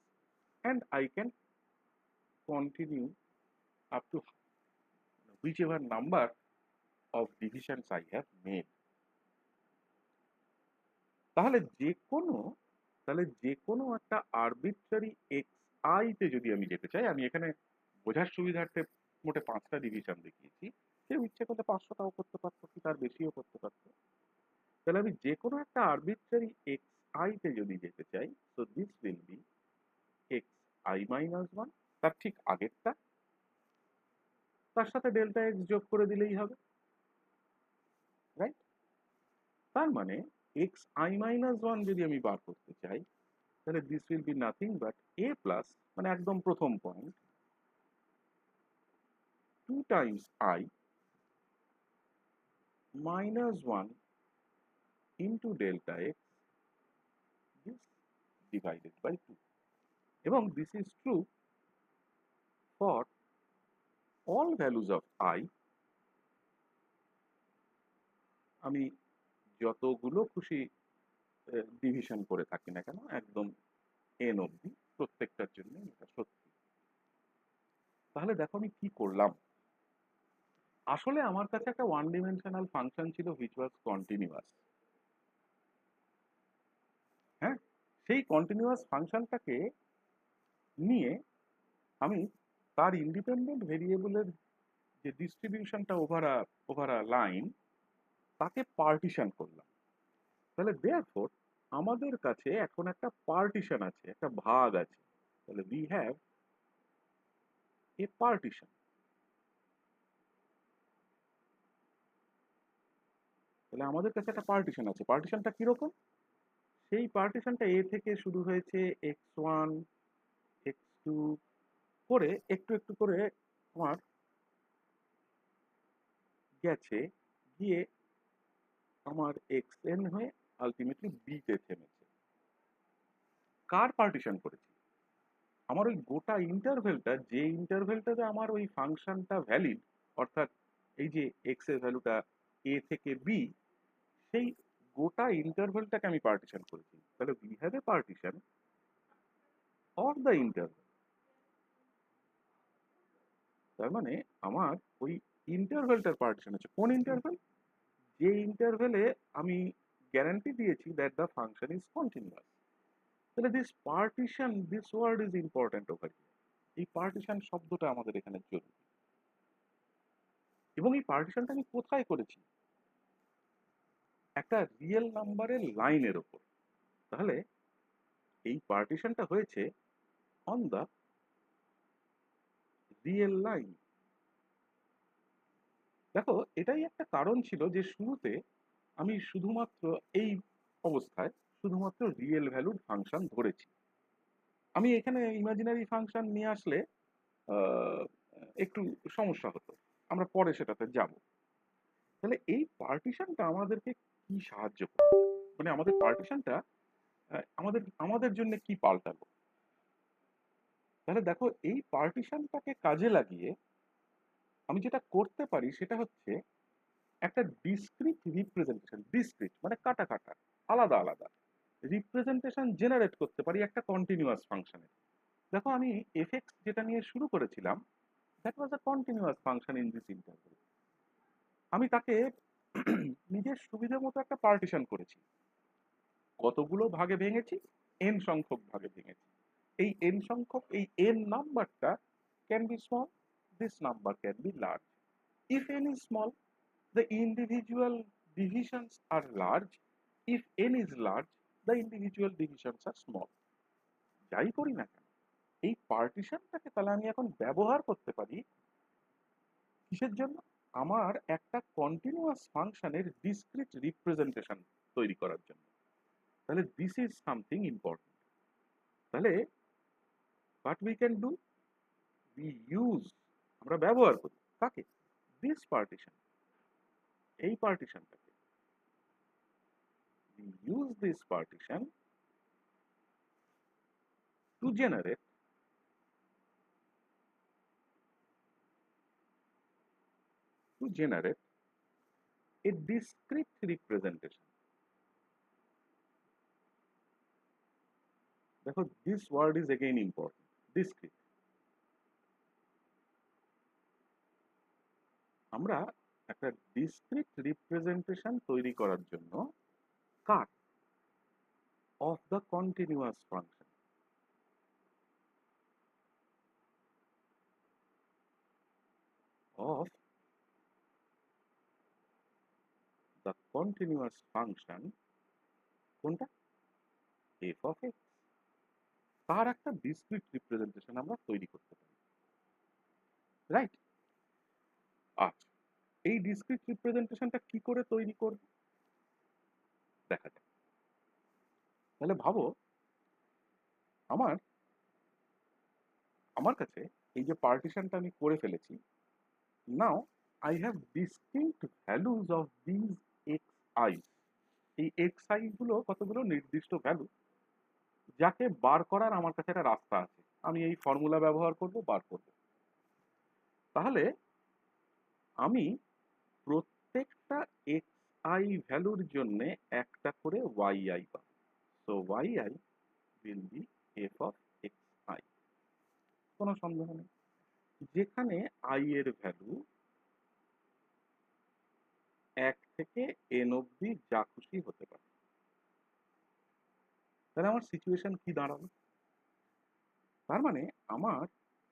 and I can continue up to whichever number of divisions I have made. তাহলে যে কোনো একটা arbitrary xi তে যদি আমি যেতে চাই, আমি এখানে বোঝার সুবিধার্থে মোটে 5টা ডিভিশন দেখিয়েছি, কেউ ইচ্ছে করলে 500টাও করতে পারতো, কি তার বেশিও করতে পারতো। তাহলে আমি যে কোনো একটা আরবিট্রারি এক্স আই তে যদি যেতে চাই, তো this will be x I minus one, তার ঠিক আগেরটা, তার সাথে ডেল্টা এক্স যোগ করে দিলেই হবে, রাইট? তার মানে এক্স আই মাইনাস ওয়ান যদি আমি বার করতে চাই, তাহলে this will be nothing but A plus, মানে একদম প্রথম point, 2 Times I minus 1 into delta x is divided by 2. এবং this is true for all values of I. আমি যতগুলো খুশি ডিভিশন করে থাকি না কেন, একদম n অবধি, প্রত্যেকটার জন্য এটা সত্যি। তাহলে দেখো আমি কি করলাম। আসলে আমার কাছে একটা ওয়ান ডিমেনশনাল ফাংশন ছিল which was continuous। হ্যাঁ, সেই কন্টিনিউয়াস ফাংশনটাকে নিয়ে আমি তার ইন্ডিপেন্ডেন্ট ভেরিয়েবলের যে ডিস্ট্রিবিউশনটা ওভার আ লাইন, তাকে পার্টিশন করলাম। তাহলে দেয়ারফোর আমাদের কাছে এখন একটা পার্টিশন আছে, একটা ভাগ আছে। তাহলে উই হ্যাভ এ পার্টিশন। তাহলে আমাদের কাছে একটা পার্টিশন আছে। পার্টিশনটা কিরকম? সেই পার্টিশনটা এ থেকে শুরু হয়েছে এক্স ওয়ান, এক্স টু করে একটু একটু করে আমার গেছে, গিয়ে আমার এক্স এন হয়ে আলটিমেটলি বিতে থেমেছে। কার পার্টিশন করেছি? আমার ওই গোটা ইন্টারভেলটা, যে ইন্টারভেলটাতে আমার ওই ফাংশনটা ভ্যালিড, অর্থাৎ এই যে এক্স এর ভ্যালুটা এ থেকে বি, সেই গোটা ইন্টারভেলটাকে আমি পার্টিশন করেছি। তাহলে we have a partition of the interval. তার মানে আমার ওই ইন্টারভেলটার পার্টিশন আছে। কোন ইন্টারভেল? যে ইন্টারভেলে আমি গ্যারান্টি দিয়েছি that the function is continuous. তাহলে this partition, this word is important over here. এই পার্টিশন শব্দটা আমাদের এখানে জরুরি। এবং এই পার্টিশনটা আমি কোথায় করেছি? একটা রিয়েল নাম্বারের লাইনের ওপর। তাহলে এই পার্টিশনটা হয়েছে অন দ্য রিয়েল লাইন। দেখো, এটাই একটা কারণ ছিল যে শুরুতে আমি শুধুমাত্র এই অবস্থায় শুধুমাত্র রিয়েল ভ্যালুড ফাংশন ধরেছি। আমি এখানে ইমাজিনারি ফাংশন নিয়ে আসলে আহ, একটু সমস্যা হতো, আমরা পরে সেটাতে যাব। তাহলে এই পার্টিশনটা আমাদেরকে কি সাহায্য করে, মানে আমাদের পার্টিশনটা আমাদের আমাদের জন্য কি পাল্টালো? তাহলে দেখো, এই পার্টিশনটাকে কাজে লাগিয়ে আমি যেটা করতে পারি সেটা হচ্ছে একটা ডিসক্রিট রিপ্রেজেন্টেশন, ডিসক্রিট মানে কাটা কাটা, আলাদা আলাদা রিপ্রেজেন্টেশন জেনারেট করতে পারি একটা কন্টিনিউয়াস ফাংশনের। দেখো, আমি এফএক্স যেটা নিয়ে শুরু করেছিলাম, that was a continuous function in this interval. আমি তাকে নিজের সুবিধা মতো একটা পার্টিশন করেছি। কতগুলো ভাগে ভেঙেছি? এন সংখ্যক ভাগে ভেঙেছি। এই এন সংখ্যক, এই এন নাম্বারটা can be small, this number can be large. If N is small, the individual divisions are large. If n is large, the individual divisions are small. যাই করি না কেন, এই পার্টিশনটাকে তাহলে আমি এখন ব্যবহার করতে পারি কিসের জন্য? আমার একটা কন্টিনিউয়াস ফাংশনের ডিসক্রিট রিপ্রেজেন্টেশন তৈরি করার জন্য। তাহলে দিস ইজ সামথিং ইম্পর্টেন্ট। তাহলে what we can do, we use, আমরা ব্যবহার করি কাকে? দিস পার্টিশন, এই পার্টিশনটাকে। We use this partition to generate a discrete representation. দেখো, this word is again important, discrete। আমরা একটা discrete representation তৈরি করার জন্য কার? of the continuous function, of the continuous function কোনটা, এফ অফ এক্স, তার একটা ডিসক্রিট রিপ্রেজেন্টেশন আমরা তৈরি করতে পারি, রাইট? আচ্ছা, এই ডিসক্রিট রিপ্রেজেন্টেশনটা কি করে তৈরি করব দেখা যাক। তাহলে ভাবো আমার আমার কাছে এই যে পার্টিশনটা আমি করে ফেলেছি, now I have distinct values of these x i. এই এক্স আই গুলো কতগুলো নির্দিষ্ট ভ্যালু, যাকে বার করার আমার কাছে একটা রাস্তা আছে, আমি এই ফর্মুলা ব্যবহার করব, বার করব। তাহলে আমি প্রত্যেকটা এক্স আই ভ্যালুর জন্য একটা করে ওয়াই আই পাবো। So y i will be f of x i, কোনো সন্দেহ নেই, যেখানে আই এর ভ্যালু 1 থেকে n অবধি যা খুশি হতে পারে। তাহলে আমার সিচুয়েশন কি দাঁড়ালো? তার মানে আমার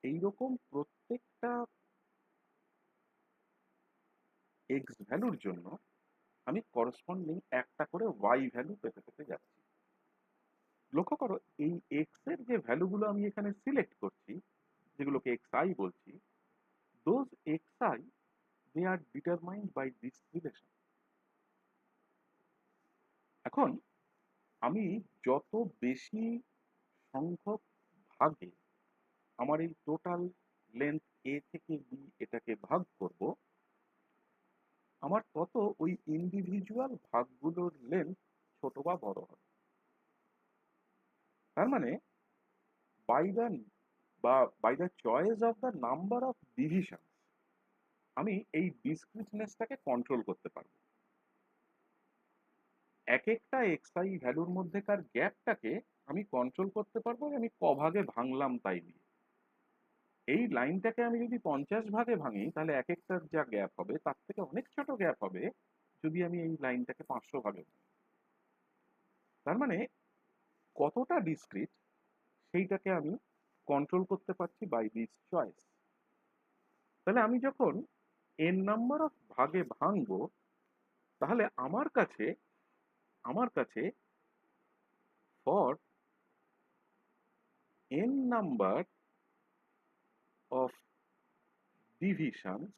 এইরকম প্রত্যেকটা এক্স ভ্যালুর জন্য আমি করসপন্ডিং একটা করে ওয়াই ভ্যালু পেতে পেতে যাচ্ছি। লক্ষ্য করো এই এক্স এর যে ভ্যালুগুলো আমি এখানে সিলেক্ট করছি, যেগুলোকে এক্স আই বলছি, those x i they are determined by this relation. এখন আমি যত বেশি সংখ্যক ভাগে আমার এই টোটাল লেন্থ এ থেকে বি এটাকে ভাগ করব, আমার তত ওই ইন্ডিভিজুয়াল ভাগগুলোর লেন্থ ছোট বা বড় হবে। তার মানে by the by the choice of the number of division আমি এই ডিসক্রিটনেসটাকে কন্ট্রোল করতে পারবো। এক একটা এক্সআই ভ্যালুর মধ্যেকার গ্যাপটাকে আমি কন্ট্রোল করতে পারবো, আমি ক ভাগে ভাঙলাম তাই দিয়ে। এই লাইনটাকে আমি যদি 50 ভাগে ভাঙি, তাহলে এক একটার যা গ্যাপ হবে তার থেকে অনেক ছোট গ্যাপ হবে যদি আমি এই লাইনটাকে 500 ভাগে ভাঙি। তার মানে কতটা ডিসক্রিট সেইটাকে আমি কন্ট্রোল করতে পারছি বাই দিস চয়েস। তাহলে আমি যখন এন নাম্বার অফ ভাগে ভাঙবো, তাহলে আমার কাছে for N number of divisions,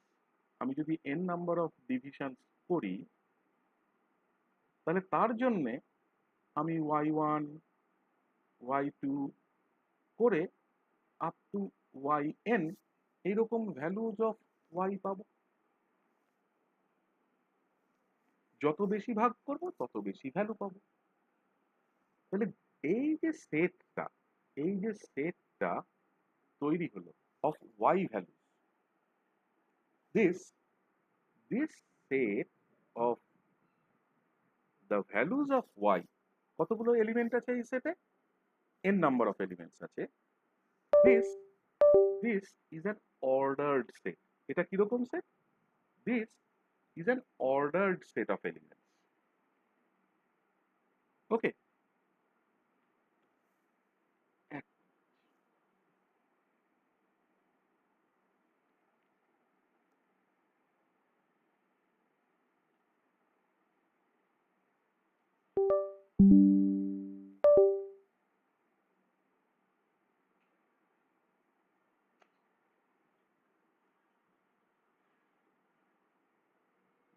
আমি যদি এন নাম্বার অফ ডিভিশনস করি, তাহলে তার জন্যে আমি y1 y2 করে আপ টু yn এইরকম ভ্যালুজ অফ y পাবো। যত বেশি ভাগ করব তত বেশি ভ্যালু পাবো। তাহলে এই যে সেটটা এই যে সেটটা তৈরি হলো of y value, this this set of the values of y, কতগুলো এলিমেন্ট আছে এই সেটে, n নাম্বার অফ এলিমেন্টস আছে। this this is an ordered set। এটা কিরকম set? this is an ordered set of elements, okay?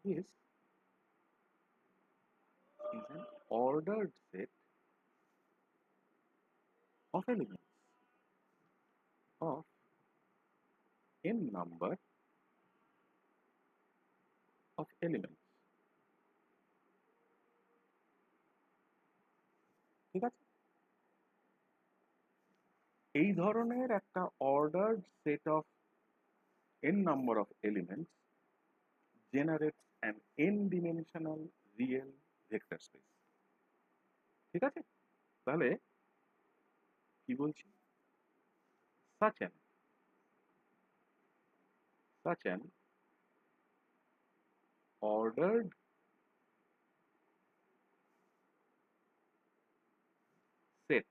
This is an ordered set of elements of n number of elements, ঠিক আছে? এই ধরনের একটা ordered set of n number of elements generates an n dimensional real vector space, ঠিক আছে? তাহলে কি বলছি? such an ordered set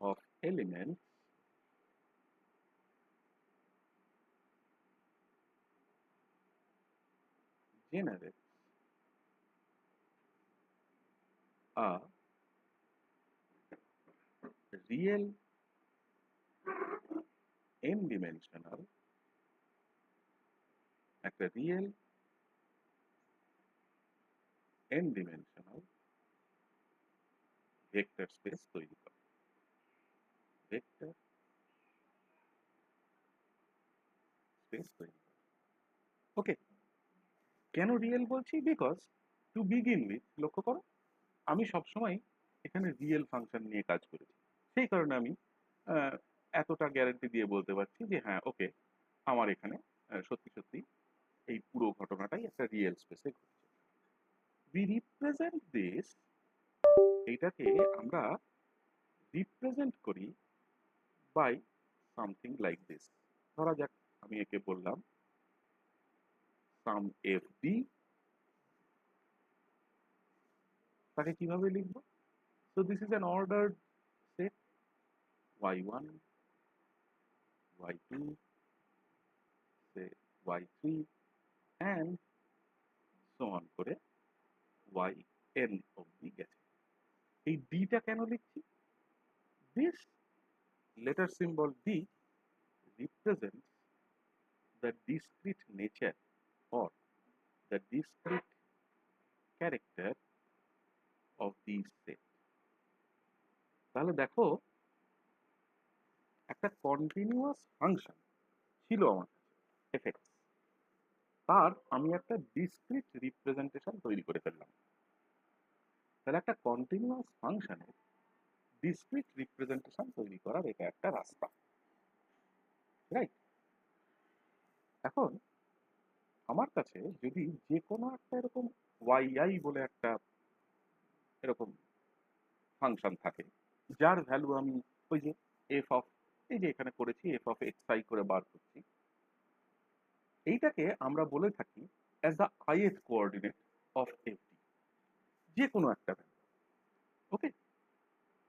of elements generates a real n-dimensional, একটা real n-dimensional ভেক্টর স্পেস তৈরি করে। ভেক্টর স্পেস তৈরি করে। ওকে, কেন রিয়েল বলছি? বিকজ টু বিগিন উইথ, লক্ষ্য করো আমি সবসময় এখানে রিয়েল ফাংশন নিয়ে কাজ করেছি, সেই কারণে আমি এতটা গ্যারান্টি দিয়ে বলতে পারছি যে হ্যাঁ ওকে, আমার এখানে সত্যি সত্যি এই পুরো ঘটনাটাই একটা রিয়েল স্পেসে ঘটছে। উই রিপ্রেজেন্ট দিস, এইটাকে আমরা রিপ্রেজেন্ট করি বাই সামথিং লাইক দিস। ধরা যাক আমি একে বললাম সাম এফ ডি, তাকে কিভাবে লিখবো? So this is an ordered set y1, y2, say y3 and so on করে yn অবধি গেছে। এই ডিটা কেন লিখছি? This letter symbol d represents the discrete nature or the discrete character of these set. তাহলে দেখো একটা কন্টিনিউয়াস ফাংশন ছিল আমার এফএক্স, তার আমি একটা ডিসক্রিট রিপ্রেজেন্টেশন তৈরি করে ফেললাম। তাহলে একটা কন্টিনিউয়াস ফাংশনের ডিসক্রিট রিপ্রেজেন্টেশন তৈরি করার এটা একটা রাস্তা, রাইট? এখন আমার কাছে যদি যে কোনো একটা এরকম ওয়াই বলে একটা এরকম ফাংশন থাকে, যার ভ্যালু আমি ওই যে এফ অফ, এই যে এখানে করেছি এফ অফ এক্স আই করে বার করছি, এইটাকে আমরা বলে থাকি as the ith coordinate of f d, যে কোনো একটা ভ্যালু। ওকে,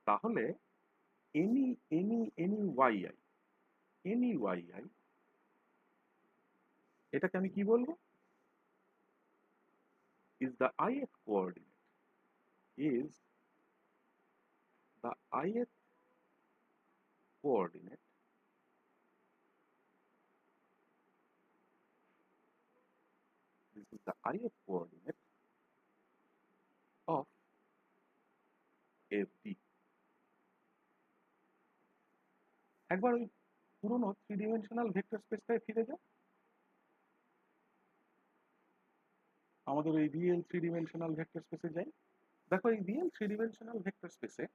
তাহলে any any any y i, এটাকে আমি কি বলবো? is the ith coordinate, is the ith coordinate this is the ith coordinate of fd। একবার ওই পুরনো 3 dimensional ভেক্টর স্পেসটায় ফিরে যাও, আমাদের ওই রিয়েল 3 dimensional ভেক্টর স্পেসে যাই। দেখো এই রিয়েল 3 dimensional ভেক্টর স্পেসে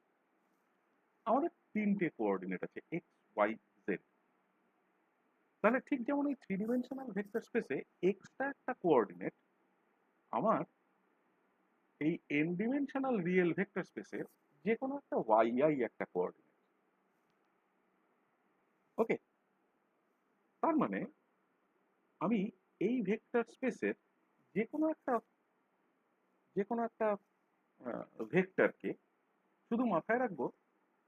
আমাদের 3টে কোঅর্ডিনেট আছে এক্স ওয়াই জেড। তাহলে ঠিক যেমন এই 3 dimensional ভেক্টর স্পেসে এক্সটা একটা কোঅর্ডিনেট, আমার এই n-dimensional রিয়েল ভেক্টর স্পেসে যে কোনো একটা ওয়াই একটা কোঅর্ডিনেট। ওকে, তার মানে আমি এই ভেক্টর স্পেসের যে কোনো একটা ভেক্টরকে শুধু মাথায় রাখবো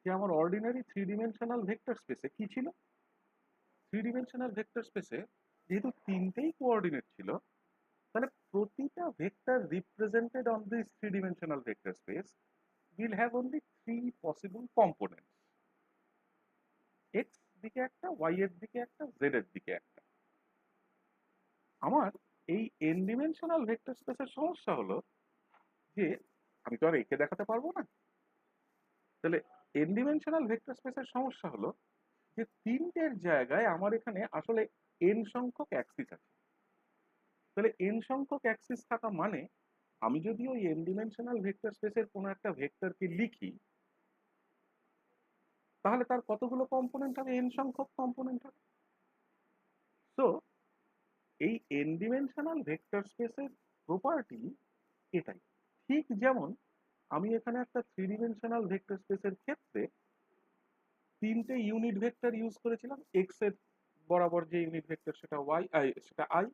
যে আমার অর্ডিনারি 3 dimensional ভেক্টর স্পেসে কি ছিল? 3 dimensional ভেক্টর স্পেসে যেহেতু 3টেই কোঅর্ডিনেট ছিল, তাহলে প্রতিটা vector represented on this 3 dimensional vector space will have only 3 possible components, x দিকে একটা, y এর দিকে একটা, z এর দিকে একটা। আমার এই n-dimensional ভেক্টর স্পেসের সমস্যা হলো যে আমি তো আর একে দেখাতে পারবো না। তাহলে n-dimensional ভেক্টর স্পেসের সমস্যা হলো যে 3টের জায়গায় আমার এখানে আসলে n সংখ্যক অ্যাক্সিস আছে। তাহলে n সংখ্যক অ্যাক্সিস থাকা মানে আমি যদি ওই n-dimensional ভেক্টর স্পেসের কোনো একটা ভেক্টরকে লিখি, তাহলে তার কতগুলো কম্পোনেন্ট হবে? n সংখ্যক কম্পোনেন্ট হবে। সো এই n-dimensional ভেক্টর স্পেসের প্রপার্টি এটাই। ঠিক যেমন আমি এখানে একটা 3 dimensional ভেক্টর স্পেসের ক্ষেত্রে 3টে ইউনিট ভেক্টর ইউজ করেছিলাম, এক্স এর বরাবর যে ইউনিট ভেক্টর সেটা সেটা আই,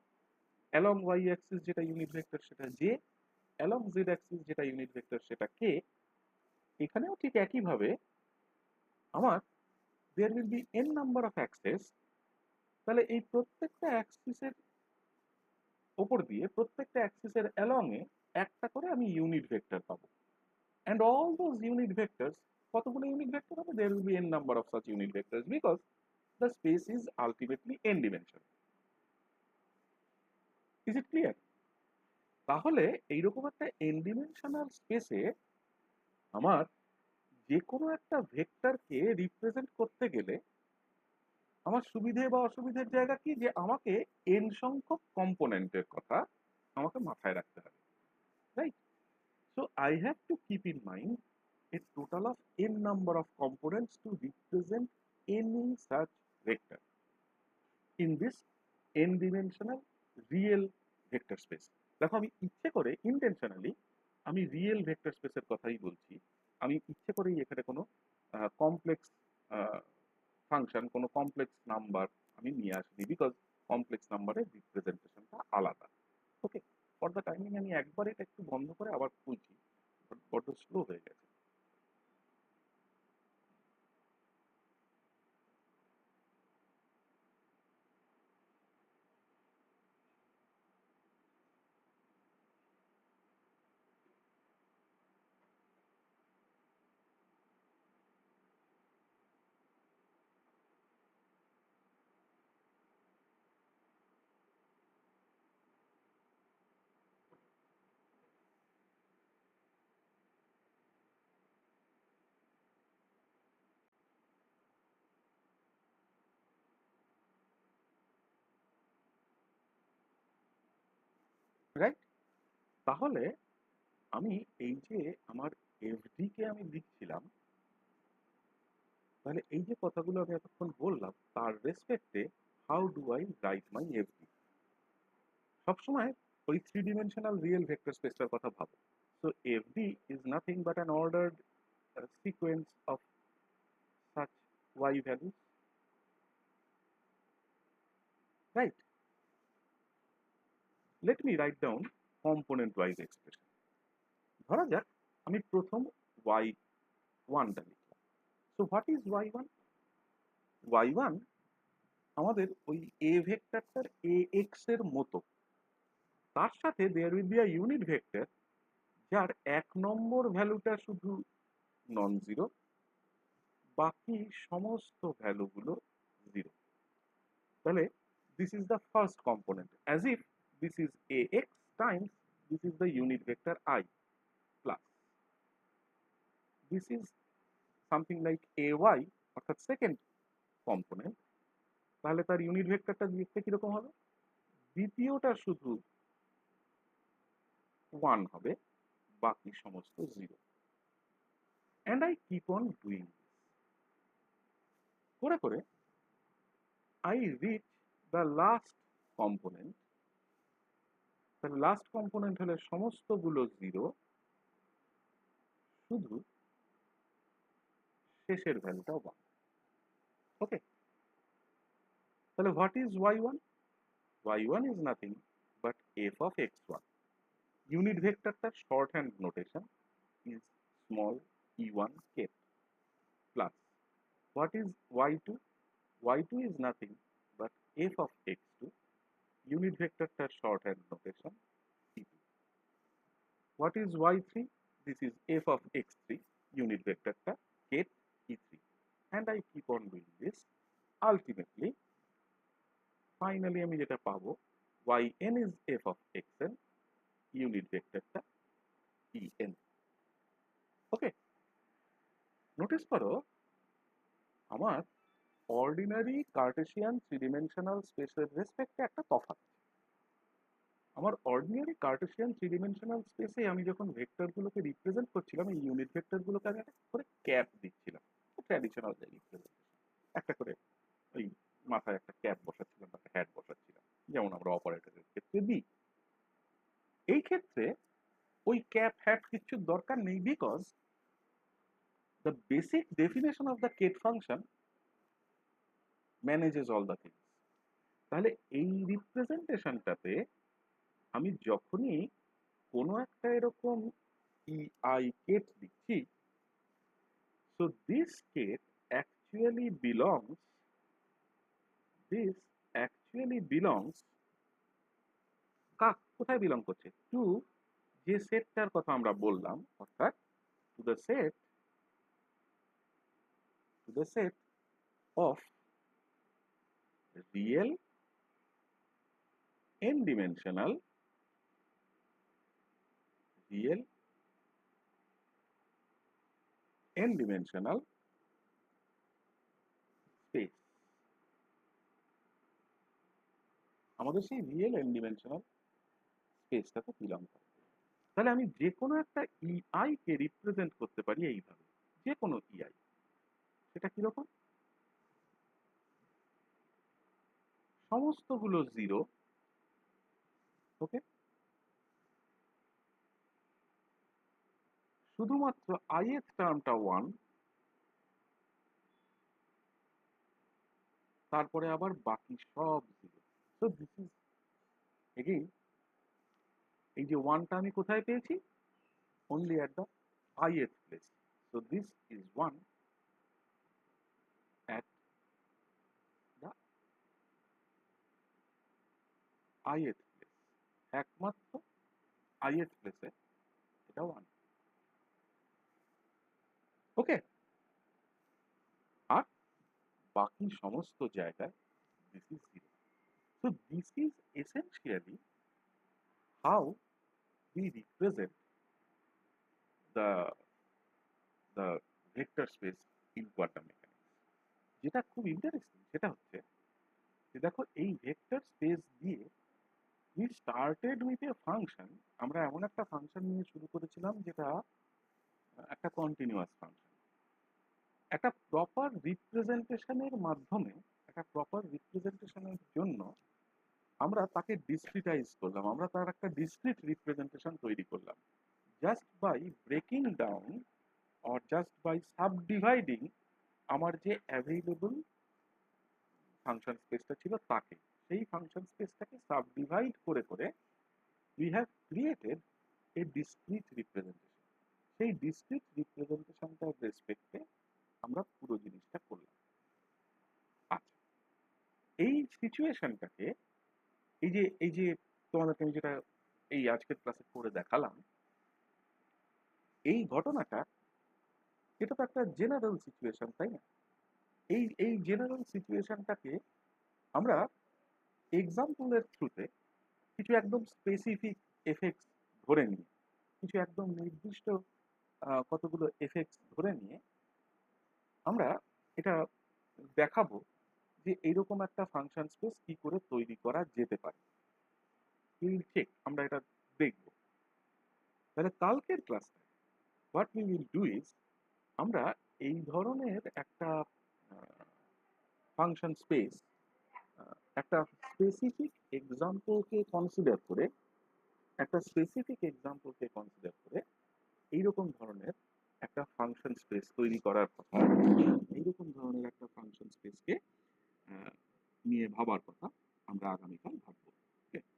অ্যালং ওয়াই অ্যাক্সিস যেটা ইউনিট ভেক্টর সেটা জে, অ্যালং জেড অ্যাক্সিস যেটা ইউনিট ভেক্টর সেটা কে। এখানেও ঠিক একইভাবে আমার there will be n number of axes. তাহলে এই প্রত্যেকটা অ্যাক্সিসের ওপর দিয়ে প্রত্যেকটা অ্যাক্সিসের অ্যালং এ একটা করে আমি ইউনিট ভেক্টর পাবো, and all those unit vectors, কতগুলো ইউনিট ভেক্টর হবে? There will be n number of such unit vectors because the space is ultimately n dimensional. Is it clear? তাহলে এইরকম একটা n ডিমেনশনাল স্পেসে আমার যে কোনো একটা ভেক্টরকে রিপ্রেজেন্ট করতে গেলে আমার সুবিধে বা অসুবিধার জায়গা কি, যে আমাকে n সংখ্যক কম্পোনেন্টের কথা আমাকে মাথায় রাখতে হবে, right? So I have to keep in mind a total of n number of components to represent any such vector in this n dimensional real vector space. দেখো আমি ইচ্ছে করে ইন্টেনশনালি আমি রিয়েল ভেক্টর স্পেসের কথাই বলছি, আমি ইচ্ছে করেই এখানে কোনো কমপ্লেক্স ফাংশন, কোনো কমপ্লেক্স নাম্বার আমি নিয়ে আসিনি, বিকজ কমপ্লেক্স নাম্বারের রিপ্রেজেন্টেশনটা আলাদা। ওকে, ফর দ্য টাইমিং আমি একবার এটা একটু বন্ধ করে আবার খুলছি, বড্ড স্লো হয়ে গেছে। রাইট? তাহলে আমি এই যে আমার এফডি কে আমি লিখছিলাম, তাহলে এই যে কথাগুলো আমি এতক্ষণ বললাম তার রেসপেক্টে how do I write my FD, সবসময় ওই থ্রি ডিমেনশনাল রিয়েল ভেক্টর স্পেসটার কথা ভাবো। So FD is nothing but an ordered sequence of such y values, right? Let me write down component wise expression. ধরা যাক আমি প্রথম y1 টা লিখলাম। So what is y1? y1 আমাদের ওই a ভেক্টরটার ax এর মতো, তার সাথে there will be a unit vector যার 1 নম্বর ভ্যালুটা শুধু নন জিরো, বাকি সমস্ত ভ্যালুগুলো জিরো। তাহলে this is the first component, as if this is ax times this is the unit vector I, plus this is something like ay অর্থাৎ second component, তাহলে তার ইউনিট ভেক্টরটা দেখতে কিরকম হবে? দ্বিতীয়টা শুধু 1 হবে, বাকি সমস্ত 0, and I keep on doing this করে করে I reach the last component। তাহলে লাস্ট কম্পোনেন্ট হলে সমস্তগুলো 0, শুধু শেষের ভ্যালুটা 1। ওকে, তাহলে what is y1? y1 is nothing but f of x1. Unit vectorটার shorthand notation is small e1 kept, plus what is y2? y2 is nothing but f of x2. Unit vectorটার shorthand notation e2. What is y3? This is f of x3. Unit vectorটা kept e3, and I keep on doing this. Ultimately, finally আমি যেটা পাবো, yn is f of xn, unit ভেক্টরটা en। Okay, notice করো আমার ordinary Cartesian three dimensional স্পেসের রেসপেক্টে একটা তফাৎ। আমার অর্ডিনারি কার্টেসিয়ান থ্রি ডিমেনশনাল স্পেসে আমি যখন ভেক্টরগুলোকে রিপ্রেজেন্ট করছিলাম, এই ইউনিট ভেক্টরগুলোকে আমি একটা করে ক্যাপ দিচ্ছিলাম, ট্র্যাডিশনাল যে রিপ্রেজেন্টেশন, একটা করে ওই মাথায় একটা ক্যাপ বসাচ্ছিলাম, একটা হ্যাট বসাচ্ছিলাম, যেমন আমরা অপারেটরের ক্ষেত্রে দিই। এই ক্ষেত্রে ওই ক্যাপ হ্যাট কিছুর দরকার নেই, because the basic definition of the ket function manages all the things। তাহলে এই রিপ্রেজেন্টেশনটাতে আমি যখনই কোনো একটা এরকম ei ket লিখছি, so this ket actually belongs কাকে? কোথায় বিলং করছে? টু যে সেটটার কথা আমরা বললাম, অর্থাৎ to the set of real n dimensional real n dimensional space. আমাদের সেই রিয়েল n dimensional স্পেসটাকে বিলং করে। তাহলে আমি যে কোনো একটা EI কে রিপ্রেজেন্ট করতে পারি এইভাবে, যে কোনো EI। সেটা কিরকম? সমস্তগুলো 0, ওকে, শুধুমাত্র ith টার্মটা 1, তারপরে আবার বাকি সব 0। সো দিস ইজ এগেইন, এই যে 1টা আমি কোথায় পেয়েছি? only at the ith place. So this is 1 at the ith place, একমাত্র ith place এ এটা 1, ওকে। আর বাকি সমস্ত জায়গায় this is 0. So this is essentially how we represent the the vector space in quantum mechanics. যেটা খুব ইন্টারেস্টিং সেটা হচ্ছে যে দেখো, এই ভেক্টর স্পেস দিয়ে we started with a function। আমরা এমন একটা ফাংশন নিয়ে শুরু করেছিলাম যেটা একটা কন্টিনিউয়াস ফাংশন। একটা প্রপার রিপ্রেজেন্টেশনের মাধ্যমে, একটা প্রপার রিপ্রেজেন্টেশনের জন্য আমরা তাকে ডিসক্রিটাইজ করলাম, আমরা তার একটা ডিসক্রিট রিপ্রেজেন্টেশন তৈরি করলাম just by breaking down or just by subdividing আমার যে অ্যাভেইলেবল ফাংশন স্পেসটা ছিল তাকে, সেই ফাংশন স্পেসটাকে সাবডিভাইড করে করে we have created a discrete representation। সেই ডিসক্রিট রিপ্রেজেন্টেশনটার রেসপেক্টে আমরা পুরো জিনিসটা করলাম। আচ্ছা, এই সিচুয়েশনটাকে, এই যে তোমাদেরকে আমি যেটা এই আজকের ক্লাসে করে দেখালাম, এই ঘটনাটা, এটা তো একটা জেনারেল সিচুয়েশন, তাই না? এই জেনারেল সিচুয়েশনটাকে আমরা এক্সাম্পলের থ্রুতে কিছু একদম স্পেসিফিক এফেক্টস ধরে নিয়ে, কিছু একদম নির্দিষ্ট কতগুলো এফেক্টস ধরে নিয়ে আমরা এটা দেখাবো যে এইরকম একটা ফাংশন স্পেস কি করে তৈরি করা যেতে পারে। ঠিক আমরা এটা দেখব। তাহলে কালকের ক্লাসে what we will do is, আমরা এই ধরনের একটা ফাংশন স্পেস, একটা স্পেসিফিক এক্সাম্পলকে কনসিডার করে, এইরকম ধরনের একটা ফাংশন স্পেস তৈরি করার কথা, এইরকম ধরনের একটা ফাংশন স্পেসকে নিয়ে ভাবার কথা আমরা আগামীকাল ভাববো।